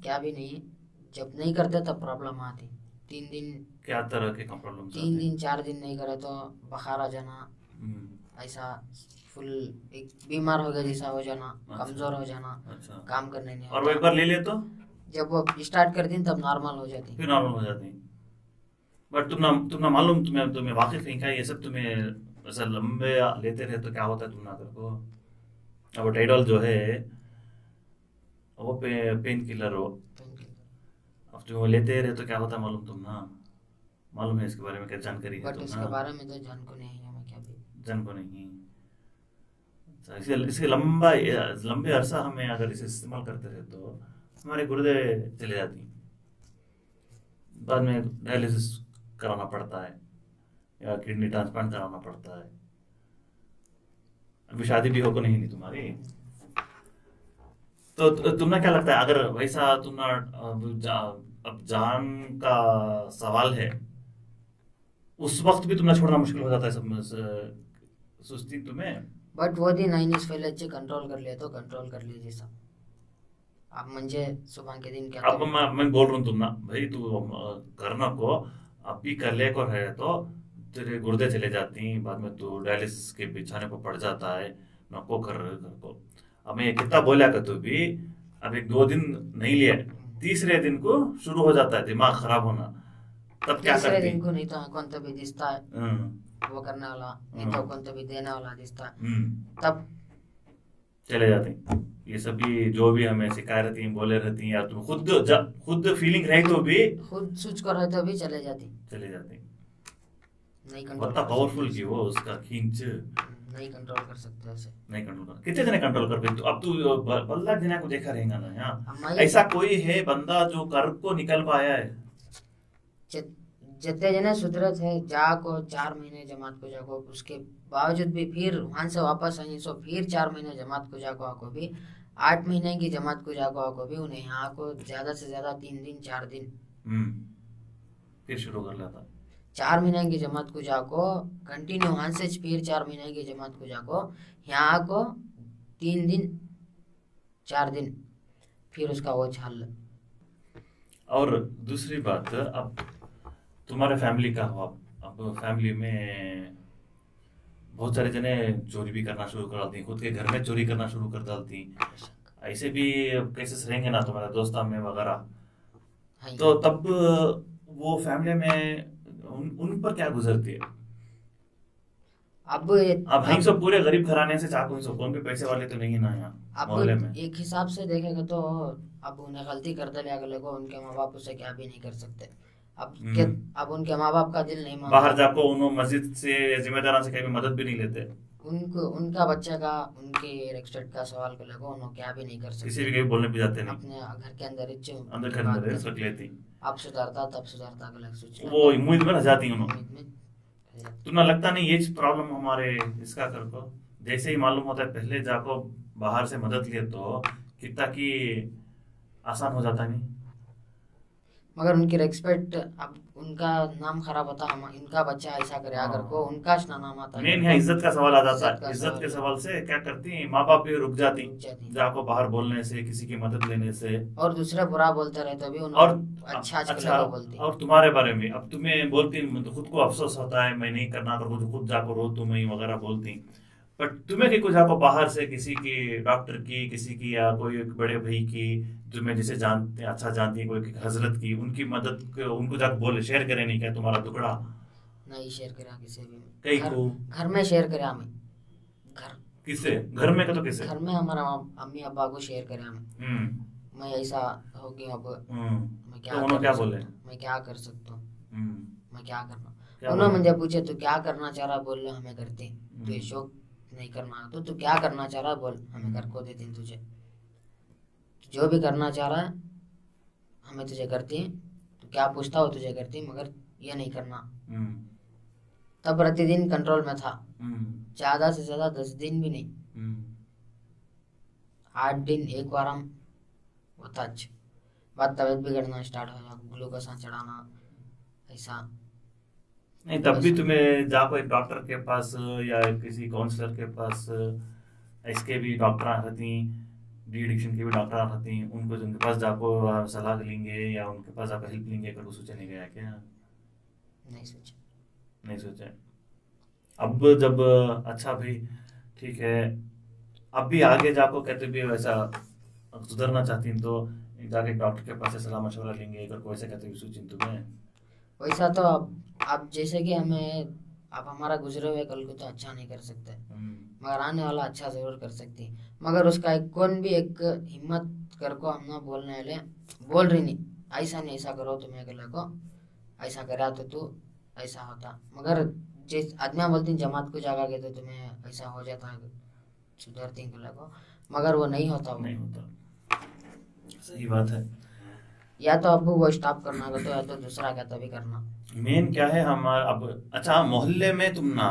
क्या भी नहीं, जब नहीं करते तब प्रॉब्लम आती। 3 दिन, क्या तरह के प्रॉब्लम्स? 3 दिन 4 दिन नहीं करे तो बुखार आ जाना, ऐसा फुल एक बीमार हो गया जैसा हो जाना, कमजोर हो जाना, काम करने नहीं। और वो एक बार ले लिया तो जब वो स्टार्ट करती तब नॉर्मल हो जाती, फिर नॉर्मल हो जाती। बट तुम ना मालूम, तुम्हें तुम्हें वाकिफ नहीं क्या ये सब, तुम्हें ऐसा लंबे लेते रहे तो क्या होता है तुम ना को। अब टाइडोल जो है वो पेन किलर हो, अब तुम वो लेते रहे तो क्या होता है मालूम तुम ना, मालूम है इसके बारे में क्या जानकारी है बट तुम इसके ना? बारे में तो जान को नहीं है मैं क्या भी। जन को नहीं। अच्छा, इसके लंबे अरसा हमें अगर इसे इस्तेमाल करते रहे तो हमारे गुर्दे चले जाती हैं, बाद में डायलिसिस कराना पड़ता है या किडनी ट्रांसप्लांट कराना पड़ता है। अभी शादी भी हो को नहीं तुम्हारी, तो तुम्हें क्या लगता है अगर वैसा अब जान का सवाल है, उस वक्त भी तुम्हें छोड़ना मुश्किल हो जाता है सब सुस्ती तुम्हें? बट वो दिन नाइनीस फैलायचे कंट्रोल कर लिया तो कंट्रोल कर लिया जैसा अब म्हणजे सुबह के दिन क्या अब मैं बोल रहा हूँ तुम ना भाई, तू करना को अब भी कर ले को है तो तेरे गुर्दे चले जाती हैं, बाद में तू डायलिसिस के बिछाने पर पड़ जाता है, नको कर को। अब मैं ये कितना बोला कर तू भी, अब 1-2 दिन नहीं लिया, तीसरे दिन को शुरू हो जाता है दिमाग खराब होना, तब क्या तीसरे करती? दिन को नहीं तो कौन तो भी दिसता है वो करने वाला, नहीं तो कौन तो भी देने वाला दिसता है, तब चले जाते हैं। ये सभी जो भी हमें सिखा रहती हैं, बोले रहती हैं, या तुम खुद फीलिंग रही तो भी खुद सोच कर रहे तो भी चले जाती नहीं कंट्रोल बहुत पावरफुल की वो उसका खींच नहीं कंट्रोल कर सकते उसे। नहीं कंट्रोल कर, कितने जने कंट्रोल कर पाए? तो अब तू बल्ला जना को देखा रहेगा ना यहाँ, मैं ऐसा कोई है बंदा जो कर को निकल पाया है? जितने जने सुधरत है जाको 4 महीने जमात को जाको, उसके बावजूद भी फिर वहां से वापस आई सो फिर 4 महीने जमात को जाको आको भी 8 महीने की जमात को जाको आको भी उन्हें यहाँ को ज्यादा से ज्यादा 3 दिन 4 दिन फिर शुरू कर लेता। 4 महीने की जमात को जाको कंटिन्यू वहां से फिर 4 महीने की जमात को जाको यहाँ को 3 दिन 4 दिन फिर उसका वो छाल। और दूसरी बात, अब तुम्हारे फैमिली का हुआ, अब फैमिली में बहुत सारे जने चोरी भी करना शुरू कर डालती, खुद के घर में चोरी करना शुरू कर डालती, ऐसे भी केसेस रहेंगे ना तुम्हारे दोस्तों में वगैरह, तो तब वो फैमिली में उन पर क्या गुजरती है? अब हम सब पूरे गरीब घराने से चाकू सब कौन भी पैसे वाले तो नहीं ना यहाँ मोहल्ले में। एक हिसाब से देखेगा तो अब उन्हें गलती कर दे अगले को, उनके माँ बाप उसे क्या भी नहीं कर सकते। अब उनके माँ बाप का दिल नहीं मानता, बाहर जाको उन्होंने मस्जिद से जिम्मेदार से कहीं मदद भी नहीं लेते, उनको उनका बच्चा का उनके रेस्पेक्ट का सवाल कर लगो उन्होंने क्या भी नहीं कर सकते, किसी भी कहीं बोलने भी जाते नहीं, अपने घर के अंदर अंदर रख लेती। आप सुधारता तब सुधारता अलग सोच वो उम्मीद में रह जाती उन्होंने। तुम्हें लगता नहीं ये प्रॉब्लम हमारे इसका कर को जैसे ही मालूम होता है पहले जाको बाहर से मदद लिए तो कितना की आसान हो जाता नहीं? मगर उनकी रेस्पेक्ट अब उनका नाम खराब होता, हम इनका बच्चा ऐसा करे अगर को उनका नाम आता है, मेन यहाँ इज्जत का सवाल आ जाता है। इज्जत के सवाल से क्या करती माँ बाप भी रुक जाती जाको बाहर बोलने से, किसी की मदद लेने से, और दूसरे बुरा बोलते रहते भी और अच्छा बोलती। और तुम्हारे बारे में अब तुम्हें बोलती खुद को अफसोस होता है मैं नहीं करना, तो खुद जाको रो तुम्हें वगैरह बोलती, बट तुम्हें कि कुछ आपको बाहर से किसी की डॉक्टर की, किसी की या कोई बड़े भाई की तुम्हें जिसे जानते अच्छा जानती है, कोई हजरत की, उनकी मदद उनको जाकर बोले शेयर करे नहीं क्या तुम्हारा टुकड़ा? नहीं शेयर करा किसी भी, कई को घर में शेयर करा हमें, घर किसे घर में का तो किसे घर में हमारा अम्मी अब्बा को शेयर करा हमें, मैं ऐसा हो गया अब मैं क्या बोले, मैं क्या कर सकता हूँ, मैं क्या करना। उन्होंने मुझे पूछे तू क्या करना चाह रहा, बोल लो हमें करते, तो शौक नहीं करना तो तू क्या करना चाह रहा बोल, हमें घर को देते हैं तुझे, जो भी करना चाह रहा है हमें तुझे करती हैं, तो क्या पूछता हो तुझे करती, मगर ये नहीं करना। तब प्रतिदिन कंट्रोल में था, ज्यादा से ज्यादा 10 दिन भी नहीं, 8 दिन एक बार हम होता अच्छा, बाद तबीयत बिगड़ना स्टार्ट हो जाए, ग्लूकोज चढ़ाना ऐसा। नहीं तब भी तुम्हें जाको एक डॉक्टर के पास या किसी काउंसलर के पास, इसके भी डॉक्टर रहती, डी एडिक्शन के भी डॉक्टर रहती, उनको उनके पास जाको सलाह लेंगे या उनके पास आप हेल्प लेंगे, कर सोचा नहीं गया क्या? नहीं सोचा। अब जब अच्छा भाई ठीक है, अब भी आगे जाको कहते भी वैसा सुधरना चाहती तो जाके डॉक्टर के पास सलाह मशवरा लेंगे, अगर कोई ऐसे कहते भी सोचिन तुम्हें वैसा तो अब जैसे कि हमें अब हमारा गुजरे हुए कल को तो अच्छा नहीं कर सकते, मगर आने वाला अच्छा जरूर कर सकती। मगर उसका एक कौन भी एक हिम्मत कर को हम ना बोलने वाले बोल रही नहीं ऐसा नहीं ऐसा करो तुम्हें गले को ऐसा करा तो तू ऐसा होता। मगर जिस आदमी बोलती जमात को जागा के तो तुम्हें ऐसा हो जाता है सुधरती गले को, मगर वो नहीं होता, वो नहीं होता। सही बात है। या तो अब वो स्टॉप करना तो या तो दूसरा क्या तभी करना। मेन क्या है हमारा अब, अच्छा मोहल्ले में तुम ना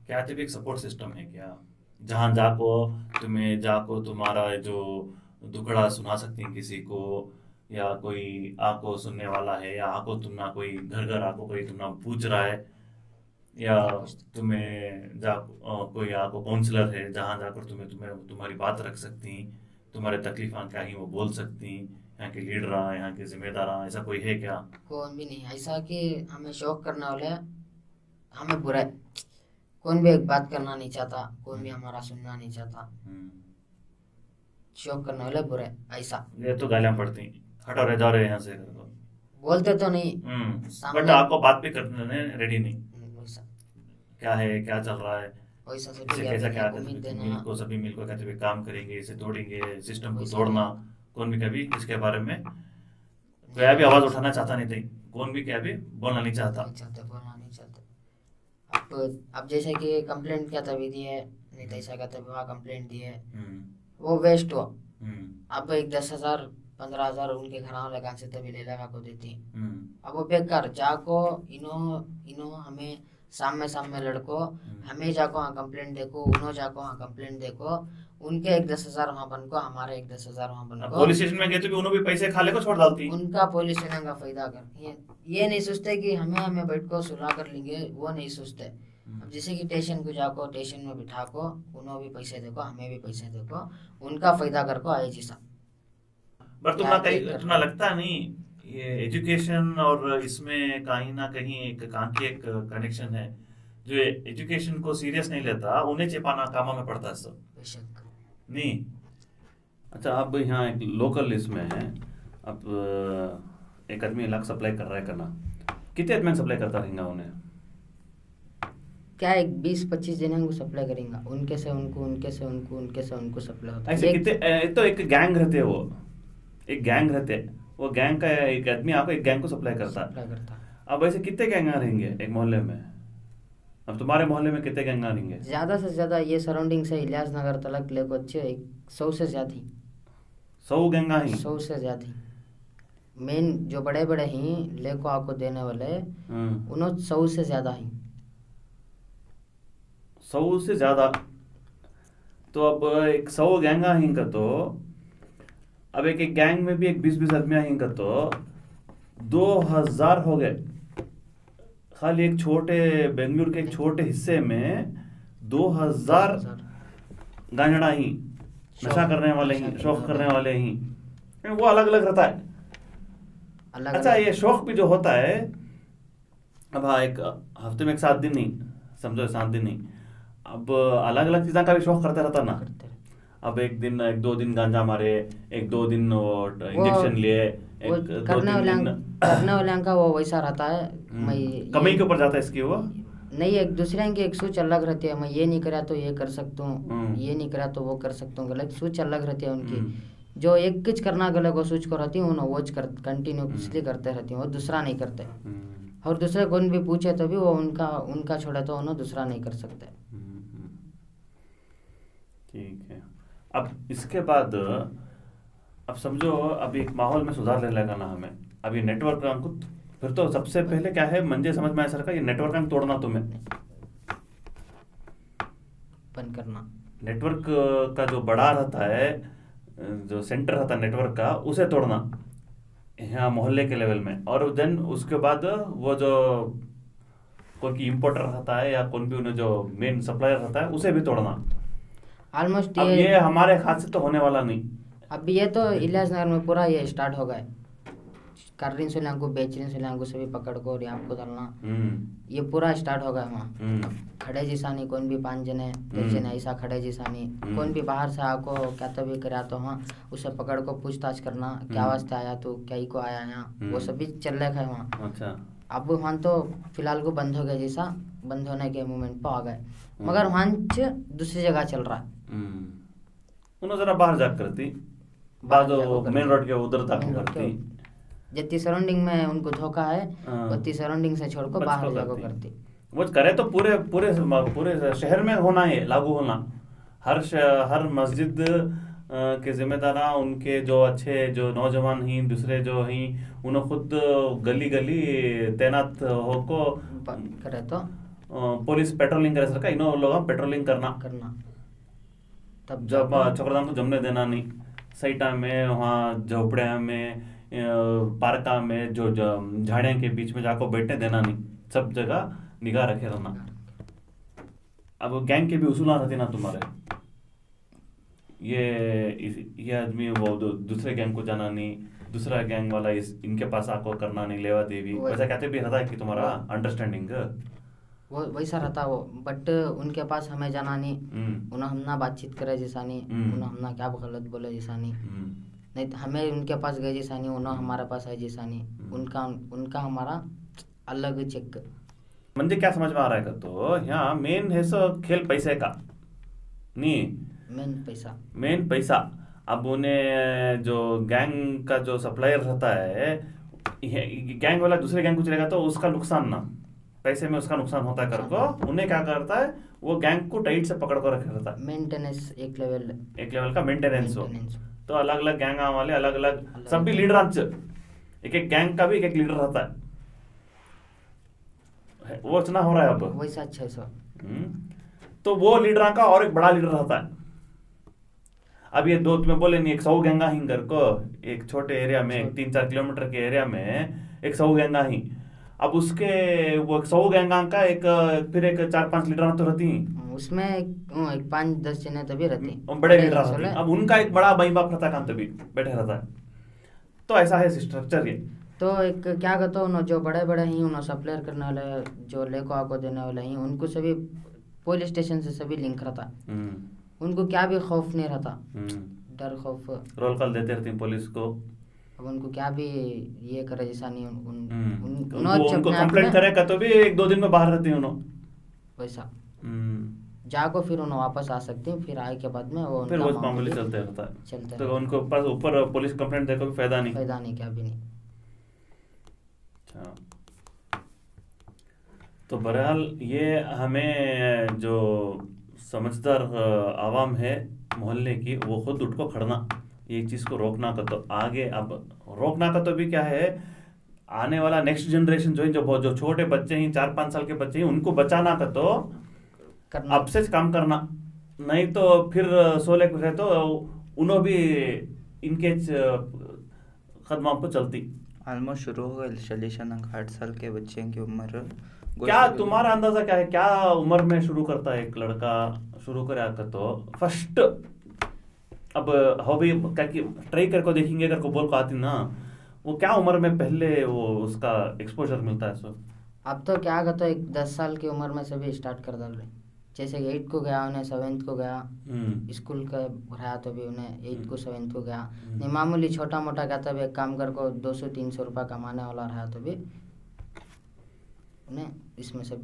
क्या तभी एक सपोर्ट सिस्टम है क्या, जहाँ जाको तुम्हें जाको तुम्हारा जो दुखड़ा सुना सकती हैं किसी को, या कोई आपको सुनने वाला है, या आपको तुम ना कोई घर घर आपको कोई तुम ना पूछ रहा है, या तुम्हें जा कोई आपको काउंसलर है जहाँ जाकर तुम्हें तुम्हें तुम्हारी बात रख सकती, तुम्हारे तकलीफां क्या ही वो बोल सकती, यहाँ के लीडर यहाँ के जिम्मेदार ऐसा कोई है क्या? कौन भी नहीं ऐसा कि हमें शौक करने वाले हमें बुरा कौन भी एक बात करना नहीं चाहता, कौन भी हमारा सुनना नहीं चाहता, शौक करने वाले बुरे ऐसा। ये तो गालियां पड़ती, हटो रहे जाओ रहे यहाँ से, बोलते तो नहीं बट आपको बात भी करने रेडी नहीं, वैसा क्या है क्या चल रहा है, वैसा इसे सभी कैसा क्या उम्मीद करते देना। मिल को सभी मिल को कहते हुए काम करेंगे, इसे तोड़ेंगे, सिस्टम को तोड़ना, कौन भी कभी इसके बारे में क्या भी आवाज उठाना चाहता नहीं थी, कौन भी क्या भी बोलना नहीं चाहता, बोलना नहीं चाहते। अब जैसे कि कंप्लेंट क्या तभी दी है नहीं ऐसा का तभी वहाँ कंप्लेंट दी है, वो वेस्ट हुआ। अब एक 10,000 15,000 उनके घर लगा से तभी ले लगा को देती, अब वो बेकार जाको इनो हमें सामने लड़को हमें जाको हाँ कंप्लेंट देखो, उन्हों जाको हाँ कंप्लेंट देखो, उनके एक 10,000 वहाँ बन को, हमारे एक 10,000 वहाँ बन को। पुलिस स्टेशन में गए तो भी उन्होंने भी पैसे खा ले को छोड़ डालती, उनका पुलिस स्टेशन का फायदा कर ये नहीं सोचते कि हमें बैठ को सुलह कर लेंगे, वो नहीं सोचते। अब जैसे कि स्टेशन को जाको स्टेशन में बिठा को उन्हों भी पैसे देखो हमें भी पैसे देखो, उनका फायदा कर को आए जैसा। पर तुम्हारा लगता नहीं ये एजुकेशन और इसमें कहीं ना कहीं एक एक कनेक्शन है, जो एजुकेशन को सीरियस नहीं लेता उन्हें चिपाना कामों में पड़ता है सब, बेशक नहीं। अच्छा अब यहाँ एक लोकल इसमें है, अब एक आदमी लाख सप्लाई कर रहा है करना, कितने आदमी सप्लाई करता रहेगा उन्हें, क्या एक 20-25 जन को सप्लाई करेंगे, उनके से उनको उनके से उनको उनके से उनको सप्लाई होता है ऐसे कितने, तो एक गैंग रहते, वो एक गैंग रहते, वो गैंग का एक आदमी आपको एक गैंग को सप्लाई करता है। अब ऐसे कितने गैंग रहेंगे एक मोहल्ले में, अब तुम्हारे मोहल्ले में कितने गैंग रहेंगे? ज्यादा से ज्यादा ये सराउंडिंग से इलियास नगर तलक ले को अच्छे 100 से ज्यादा ही, 100 गैंगा ही, 100 से ज्यादा ही मेन जो बड़े बड़े ही ले को आपको देने वाले उन्होंने 100 से ज्यादा ही, 100 से ज्यादा। तो अब एक 100 गैंगा ही का तो अब एक गैंग में भी एक 20-20 आदमी ही का तो 2,000 हो गए, खाली एक छोटे बेंगलुरु के एक छोटे हिस्से में 2,000 गांजड़ा ही, नशा करने वाले ही, शौक करने वाले ही, वो अलग अलग रहता है। अच्छा ये शौक भी जो होता है, अब हाँ एक हफ्ते में एक 7 दिन नहीं, समझो 7 दिन नहीं, अब अलग अलग चीज़ों का भी शौक करते रहता ना। अब एक 2 दिन गांजा मारे, एक 2 दिन इंजेक्शन लिए, करने वाले का वो वैसा रहता है, कमाई के ऊपर जाता है इसकी, वो नहीं एक दूसरे की एक सोच अलग रहती है, मैं ये नहीं करा तो ये कर सकता हूँ, ये नहीं करा तो वो कर सकता हूँ, गलत सोच अलग रहती है उनकी। जो एक कुछ करना गलत वो सोच को रहती है वो कंटिन्यूसली करते रहती है, वो दूसरा नहीं करते, और दूसरे कौन भी पूछे तो भी वो उनका छोड़े तो उन्होंने दूसरा नहीं कर सकते। ठीक है। अब इसके बाद अब समझो अभी एक माहौल में सुधार ले लेगा ना हमें, अभी नेटवर्क को फिर तो सबसे पहले क्या है मंजे समझ में आया सर का, ये नेटवर्क को तोड़ना, तुम्हें बंद करना, नेटवर्क का जो बड़ा रहता है, जो सेंटर रहता है नेटवर्क का, उसे तोड़ना यहाँ मोहल्ले के लेवल में, और देन उसके बाद वो जो कोई इम्पोर्टर रहता है या कौन भी उन्हें जो मेन सप्लायर रहता है उसे भी तोड़ना। ऑलमोस्ट अब ये हमारे हाथ से तो होने वाला नहीं। अब ये तो इलियास नगर में पूरा ये स्टार्ट हो गया, कर्रीन सुलांग को बेचरीन सुलांग को सभी पकड़ को और यहाँ को डालना, ये पूरा स्टार्ट हो गया वहाँ। खड़े जिसानी कौन भी 5 जने 10 जने ऐसा खड़े जिसानी, कौन भी बाहर से आको क्या तो भी करा तो वहाँ उसे पकड़ को पूछताछ करना, क्या वास्ते आया तो क्या ही को आया यहाँ, वो सभी चल रहा है वहाँ। अच्छा अब वहाँ तो फिलहाल को बंद हो गया, जैसा बंद होने के मोमेंट पर आ गए, मगर वहाँ दूसरी जगह चल रहा है। उन्होंने जरा बाहर जाकर करती बाद मेन रोड के उधर तक करती, जितनी सराउंडिंग में उनको धोखा है उतनी सराउंडिंग से छोड़कर बाहर जाकर करती। वो करे तो पूरे पूरे पूरे शहर में होना है, लागू होना। हर मस्जिद के जिम्मेदार उनके जो अच्छे जो नौजवान ही दूसरे जो ही उन्हें खुद गली गली तैनात होको करे तो पुलिस पेट्रोलिंग करे सर का इन लोग पेट्रोलिंग करना तब जब छोकरादान को जमने देना नहीं, सही टाइम में वहाँ झोपड़िया में पार्का में जो झाड़िया के बीच में जाकर बैठने देना नहीं, सब जगह निगाह रखे रहना। अब गैंग के भी उसूल रहते ना तुम्हारे, ये आदमी वो दूसरे गैंग को जाना नहीं, दूसरा गैंग वाला इनके पास आको करना नहीं, लेवा देवी वैसा कहते भी रहता है कि तुम्हारा अंडरस्टैंडिंग वो वैसा रहता वो, बट उनके पास हमें जाना नहीं, उन्हें हम ना बातचीत करे जैसा नहीं, उन्हें हम ना क्या गलत बोले जैसा नहीं तो हमें उनके पास गए जैसा नहीं, उन्हें हमारे पास है जैसा नहीं, उनका हमारा अलग चेक। म्हणजे क्या समझ में आ रहा है तो यहाँ मेन है सो खेल पैसे का नहीं, मेन पैसा। अब उन्हें जो गैंग का जो सप्लायर रहता है, गैंग वाला दूसरे गैंग को चलेगा तो उसका नुकसान ना, पैसे में उसका नुकसान होता है करको उन्हें क्या करता है, वो गैंग को टाइट से पकड़ कर रखा रहता है, मेंटेनेंस एक लेवल का मेंटेनेंस हो। तो अलग अलग गैंग वाले अलग अलग सब भी लीडर, एक गैंग का भी एक लीडर रहता है, वो चुना हो रहा है अब वैसा 600। तो वो लीडर का और एक बड़ा लीडर रहता है। अब ये दो तुम्हें बोले नहीं, एक 100 गैंगा हिंगर को एक छोटे एरिया में 3-4 किलोमीटर के एरिया में एक 100 गैंगा ही, अब उसके वो 100 गैंगा का एक फिर एक 4-5 लीडर तो रहती हैं, उसमें एक 5-10 जने तभी रहती, बड़े लीडर रहते हैं। अब उनका एक बड़ा भाई बाप रहता है तभी बैठे रहता है। तो ऐसा है स्ट्रक्चर ये। तो एक क्या कहते हो, जो बड़े बड़े ही उन्होंने सप्लायर करने वाले जो लेको आको देने वाले ही, उनको सभी पुलिस स्टेशन से सभी लिंक रहता, उनको क्या भी खौफ नहीं रहता, डर खौफ रोल कॉल देते रहती पुलिस को। अब उनको क्या भी ये करे जैसा नहीं, उनको कंप्लेंट करेगा तो भी 1-2 दिन में बाहर रहती उन्होंने वैसा जाको, फिर उन्हें वापस आ सकती हैं, फिर आए के बाद में वो फिर वो मामूली चलते रहता है। तो उनको पास ऊपर पुलिस कंप्लेंट देकर भी फायदा नहीं, क्या भी नहीं। तो बहरहाल ये हमें जो समझदार आवाम है मोहल्ले की, वो खुद उठ को खड़ना, ये चीज़ को रोकना का तो आगे, अब रोकना का तो भी क्या है, आने वाला नेक्स्ट जनरेशन जो छोटे बच्चे हैं 4-5 साल के बच्चे हैं, उनको बचाना का तो अब से काम करना, नहीं तो फिर 16 रहे तो उन्हों भी इनके कदमों पर चलती। ऑलमोस्ट शुरू हो गए सॉल्यूशन 8 साल के बच्चे की उम्र। क्या तुम्हारा अंदाजा क्या है, क्या उम्र में शुरू करता है एक लड़का शुरू करे आकर? तो फर्स्ट अब हो भी क्या कि ट्राई करके देखेंगे, अगर को बोल को आती ना, वो क्या उम्र में पहले वो उसका एक्सपोजर मिलता है? सो अब तो क्या कहते हो, 10 साल की उम्र में सभी स्टार्ट कर डाल रहे, जैसे 8 को गया उन्हें 7th को गया, स्कूल का रहा तो भी उन्हें 8 को 7th को गया, नहीं मामूली छोटा मोटा क्या तब एक काम कर को 200-300 रुपये कमाने वाला रहा तो भी उन्हें इसमें सब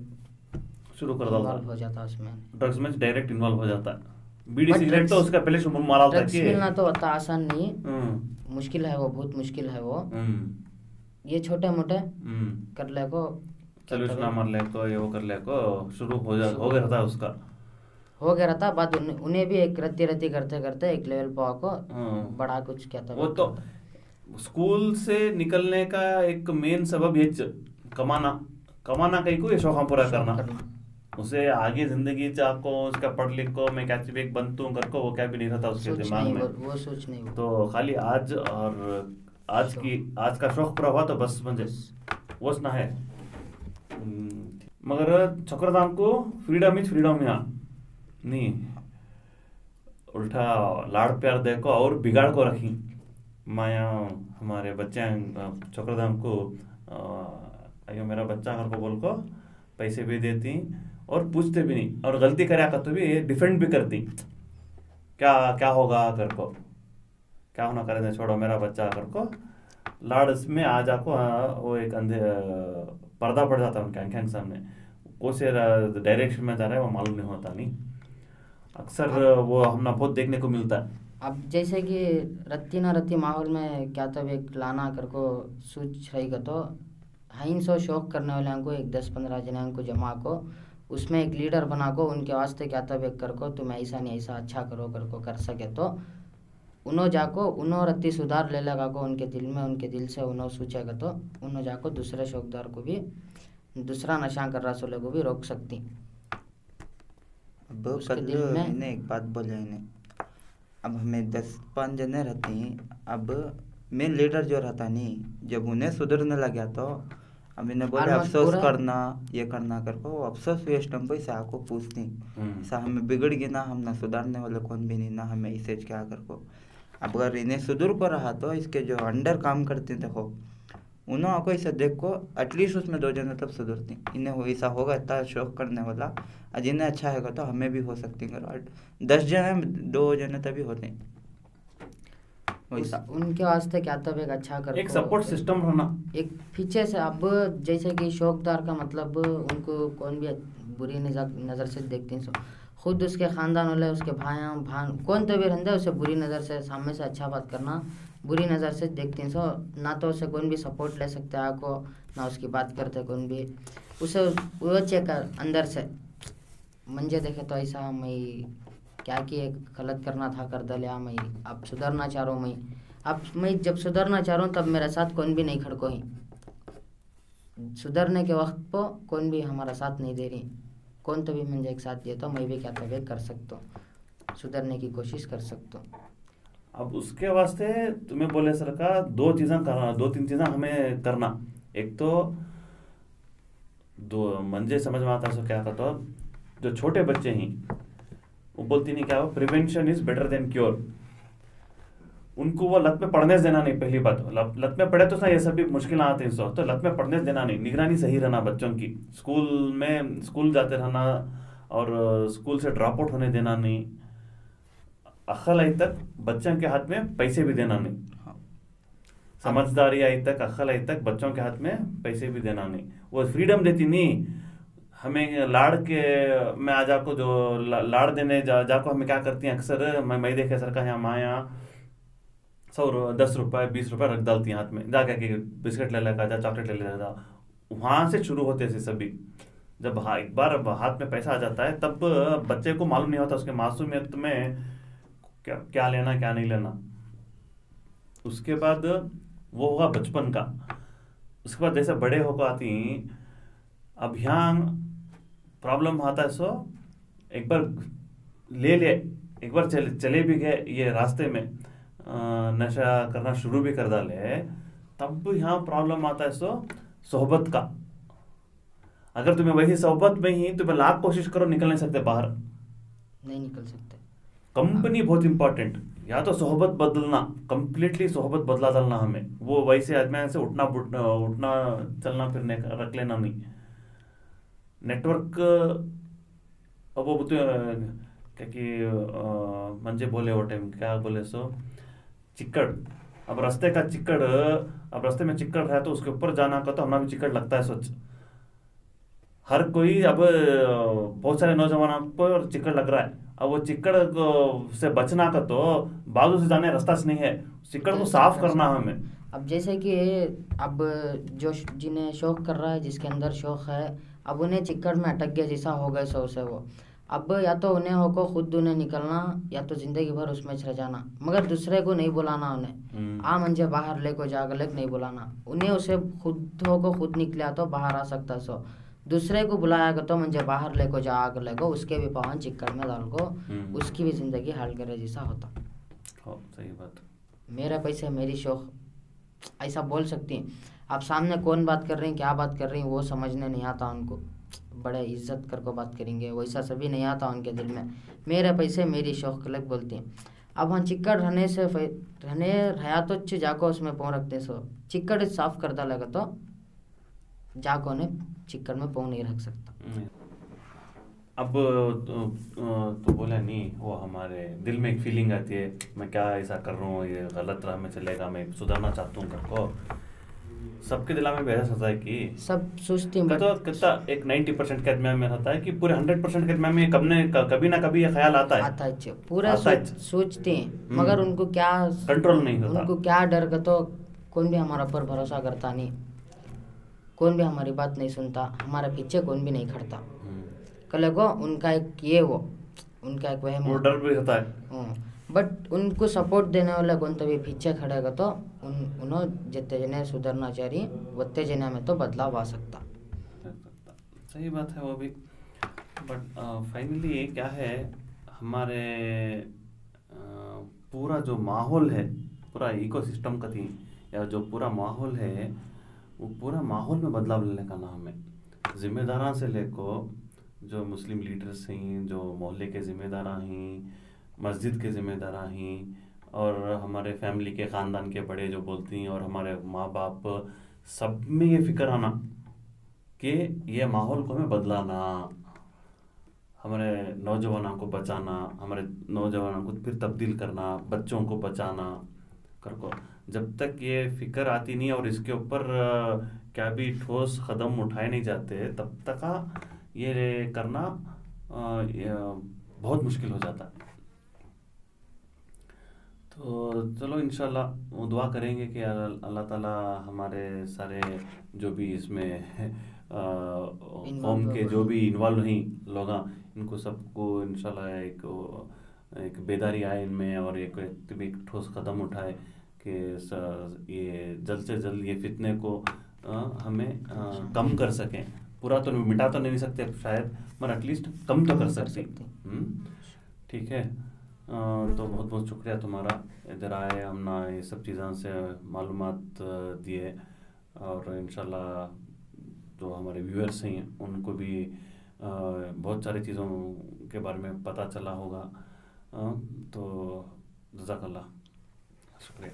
शुरू कर डालता हो जाता, उसमें ड्रग्स में डायरेक्ट इन्वॉल्व हो जाता है। बीड़ी सिगरेट तो उसका पहले शुरू मारा होता है कि मिलना तो उतना आसान नहीं, मुश्किल है वो, बहुत मुश्किल है वो, ये छोटे मोटे कर ले को सॉल्यूशन मार ले को ये वो कर ले को शुरू हो गया रहता है उसका, हो गया रहता। बाद उन्हें भी एक रत्ती करते करते एक लेवल पर आको बड़ा कुछ क्या था वो तो स्कूल से निकलने का एक मेन सबब ये कमाना कहीं को ये शौक पूरा करना, उसे आगे जिंदगी से आपको उसका पढ़ लिख को मैं क्या एक बनतू घर को वो क्या भी नहीं रहता उसके दिमाग में, वो सोच नहीं, तो खाली आज और आज का शौक पूरा हुआ तो बस मुझे वो ना है। मगर छोकरादाम को फ्रीडम इज फ्रीडम यहाँ नहीं, उल्टा लाड़ प्यार देखो और बिगाड़ को रखी माया हमारे बच्चे छोकरादाम को अयो मेरा बच्चा घर को बोल को पैसे भी देती और पूछते भी नहीं, और गलती करे तो भी डिफेंड भी करती, क्या होगा कर को, क्या होना करे छोड़ो मेरा बच्चा कर को लाड़ में आ जाको वो एक अंधे पर्दा पड़ जाता है उनके आंखें के सामने, कौन से डायरेक्शन में जा रहा है वो मालूम नहीं होता नहीं, अक्सर वो हमने बहुत देखने को मिलता है। अब जैसे कि रत्ती ना रत्ती माहौल में क्या तो एक लाना कर को सोच रहेगा तो हाइन सो शौक करने वाले को एक 10-15 जने को जमा को उसमें एक लीडर बना को उनके वास्ते क्या तो एक कर को तुम ऐसा नहीं ऐसा अच्छा करो कर को कर सके तो उन्हों जाको उन्हों रत्ती सुधार ले लगा को उनके दिल में, उनके दिल से उन्हों सोचेगा तो उन्हों जाको दूसरे शौकदार को भी दूसरा नशा कर रहा सोले को भी रोक सकती। अब कल इन्हें एक बात बोले इन्हें, अब हमें 10-5 जने रहते हैं, अब मेन लीडर जो रहता नहीं जब उन्हें सुधरने लगा तो अब इन्हें बोले अफसोस करना ये करना कर को अफसोस वेस्ट हम पैसा आपको पूछती ऐसा हमें बिगड़ गई ना, हम ना सुधारने वाले कौन भी नहीं ना, हमें इसे क्या कर को। अब अगर इन्हें सुधर को रहा तो इसके जो अंडर काम करते देखो उन्होंने को ऐसा देख को एटलीस्ट उसमें 2 जने तब सुधरती, इन्हें हो ऐसा होगा इतना शौक करने वाला आज इन्हें अच्छा है तो हमें भी हो सकती है, 10 जने 2 जने तभी होते हैं उनके वास्ते क्या तब एक अच्छा कर एक सपोर्ट सिस्टम होना एक पीछे से। अब जैसे कि शौकदार का मतलब उनको कौन भी बुरी नज़र से देखते हैं, खुद उसके ख़ानदान वाले उसके भाई कौन तो भी रहते उसे बुरी नज़र से सामने से अच्छा बात करना बुरी नज़र से देखते हैं, सो ना तो उसे कौन भी सपोर्ट ले सकते हैं आपको ना उसकी बात करते कौन भी उसे वो चेक अंदर से मंजे देखे तो ऐसा मैं क्या कि एक गलत करना था कर दलिया मैं अब सुधरना चाह रहा हूँ मैं जब सुधरना चाह रहा हूँ तब मेरे साथ कौन भी नहीं खड़को ही, सुधरने के वक्त पर कौन भी हमारा साथ नहीं दे रही, कौन तो भी मुझे एक साथ दिया तो मैं भी क्या तब कर सकता हूँ सुधरने की कोशिश कर सकता हूँ। अब उसके वास्ते तुम्हें बोले सरकार 2 चीज़ें करना, 2-3 चीज़ें हमें करना। एक तो 2 मंजे समझ में आता है क्या कहता जो छोटे बच्चे हैं वो बोलती नहीं क्या, prevention is better than cure. उनको वो लत में पढ़ने देना नहीं, पहली बात लत में पढ़े तो सही ये सब भी मुश्किल आते हैं, तो लत में पढ़ने देना नहीं, निगरानी सही रहना बच्चों की, स्कूल जाते रहना और स्कूल से ड्रॉप आउट होने देना नहीं, अक्ल आई तक बच्चों के हाथ में पैसे भी देना नहीं, समझदारी आई तक अक्ल आई तक बच्चों के हाथ में पैसे भी देना नहीं, वो फ्रीडम देती नहीं हमें लाड़ के में आ जाको जो लाड़ देने जाको हमें क्या करती हैं अक्सर मैं देखे सरकार यहाँ माँ यहाँ 10 रुपए 20 रुपए रख डालती हैं हाथ में, जा के बिस्किट ले लेगा जा चॉकलेट ले लेगा, वहां से शुरू होते थे सभी। जब एक बार हाथ में पैसा आ जाता है तब बच्चे को मालूम नहीं होता उसके मासूमियत में क्या लेना क्या नहीं लेना। उसके बाद वो होगा बचपन का, उसके बाद जैसे बड़े होकर आती अब यहाँ प्रॉब्लम आता है, सो एक बार एक बार चले भी गए ये रास्ते में नशा करना शुरू भी कर डाले, तब यहाँ प्रॉब्लम आता है सो सोहबत का। अगर तुम्हें वही सोहबत में ही तुम्हें लाख कोशिश करो निकल नहीं सकते, बाहर नहीं निकल सकते। कंपनी बहुत इंपॉर्टेंट, या तो सोहबत बदलना, कंप्लीटली सोहबत बदला डालना हमें, वो वैसे आदमी से उठना चलना फिरने रख लेना नहीं। नेटवर्क अब वो क्या कि मंजे बोले वो टाइम क्या बोले सो चिक्कड़, अब रास्ते का चिक्कड़, अब रास्ते में चिक्कड़ है तो उसके ऊपर जाना का तो हमें भी चिक्कड़ लगता है सोच, हर कोई अब बहुत सारे नौजवानों पर चिक्कड़ लग रहा है, अब वो चिक्कड़ से बचना का तो बाजू से जाने रास्ता से नहीं है, चिक्कड़ को साफ करना हमें। अब जैसे कि अब जो जिन्हें शौक कर रहा है जिसके अंदर शौक है अब उन्हें चिक्कड़ में अटक गया जैसा हो गए सौ से वो, अब या तो उन्हें हो खुद उन्हें निकलना या तो जिंदगी भर उसमें रह जाना, मगर दूसरे को नहीं बुलाना उन्हें आ मंजे बाहर ले को जा गलत नहीं बुलाना उन्हें, उसे खुद हो खुद निकला तो बाहर आ सकता सो, दूसरे को बुलाया तो मंजे बाहर ले को जा आग ले को उसके भी पवन चिक्कड़ में डाल को उसकी भी जिंदगी हाल करे जैसा होता। सही बात, मेरा पैसे मेरी शौक ऐसा बोल सकती हैं। आप सामने कौन बात कर रही हैं क्या बात कर रही हैं वो समझने नहीं आता उनको, बड़े इज्जत करके बात करेंगे वैसा सभी नहीं आता उनके दिल में, मेरे पैसे मेरी शौक अलग बोलती हैं। अब हम चिक्कड़ रहने से रहा तो जाको उसमें पाँव रखते सो चिक्कड़ साफ कर डालेगा तो जाको ने चिक्कड़ में पाँव नहीं रख सकता। अब तो बोला नहीं, वो हमारे दिल में एक फीलिंग आती है मैं क्या ऐसा कर रहा हूँ ये गलत राह में चलेगा, मैं सुधारना चाहता हूँ घर को, सबके दिला में बहस होता है कि सब सोचते हैं तो कितना एक 90% के आदमी में रहता है कि पूरे 100% के आदमी में कभी ना कभी ये ख्याल आता है पूरा सोचते हैं, मगर उनको क्या कंट्रोल नहीं होता, उनको क्या डर का तो कौन भी हमारा पर भरोसा करता नहीं, कौन भी हमारी बात नहीं सुनता, हमारे पीछे कौन भी नहीं खड़ता। कल को उनका एक ये उनका एक वह डर भी होता है, बट उनको सपोर्ट देने वाला कौन तभी पीछे खड़ेगा तो उन्होंने जितने जने सुधरना चाहिए उतने जने में तो बदलाव आ सकता। सही बात है वो भी। बट फाइनली क्या है, हमारे पूरा जो माहौल है, पूरा इकोसिस्टम का थी या जो पूरा माहौल है, वो पूरा माहौल में बदलाव लाने का नाम है। जिम्मेदारां से लेकर जो मुस्लिम लीडर्स हैं, जो मोहल्ले के जिम्मेदार हैं, मस्जिद के जिम्मेदार हैं, और हमारे फैमिली के ख़ानदान के बड़े जो बोलती हैं, और हमारे माँ बाप, सब में ये फिक्र आना कि ये माहौल को हमें बदलाना, हमारे नौजवानों को बचाना, हमारे नौजवानों को फिर तब्दील करना, बच्चों को बचाना करको। जब तक ये फिक्र आती नहीं और इसके ऊपर क्या भी ठोस कदम उठाए नहीं जाते, तब तक ये करना बहुत मुश्किल हो जाता है। तो चलो इंशाल्लाह वो दुआ करेंगे कि अल्लाह ताला हमारे सारे जो भी इसमें कौम के जो भी इन्वॉल्व हैं लोग, इनको सबको इंशाल्लाह एक बेदारी आए इनमें, और एक ठोस कदम उठाए कि ये जल्द से जल्द ये फितने को हमें कम कर सकें। पूरा तो मिटा तो नहीं सकते शायद, मगर एटलीस्ट कम तो कर सकते। ठीक है, तो बहुत बहुत शुक्रिया तुम्हारा, इधर आए, हमने ये सब चीज़ों से मालूमात दिए, और इंशाल्लाह जो हमारे व्यूअर्स हैं उनको भी बहुत सारी चीज़ों के बारे में पता चला होगा। तो जज़ाकल्लाह, शुक्रिया।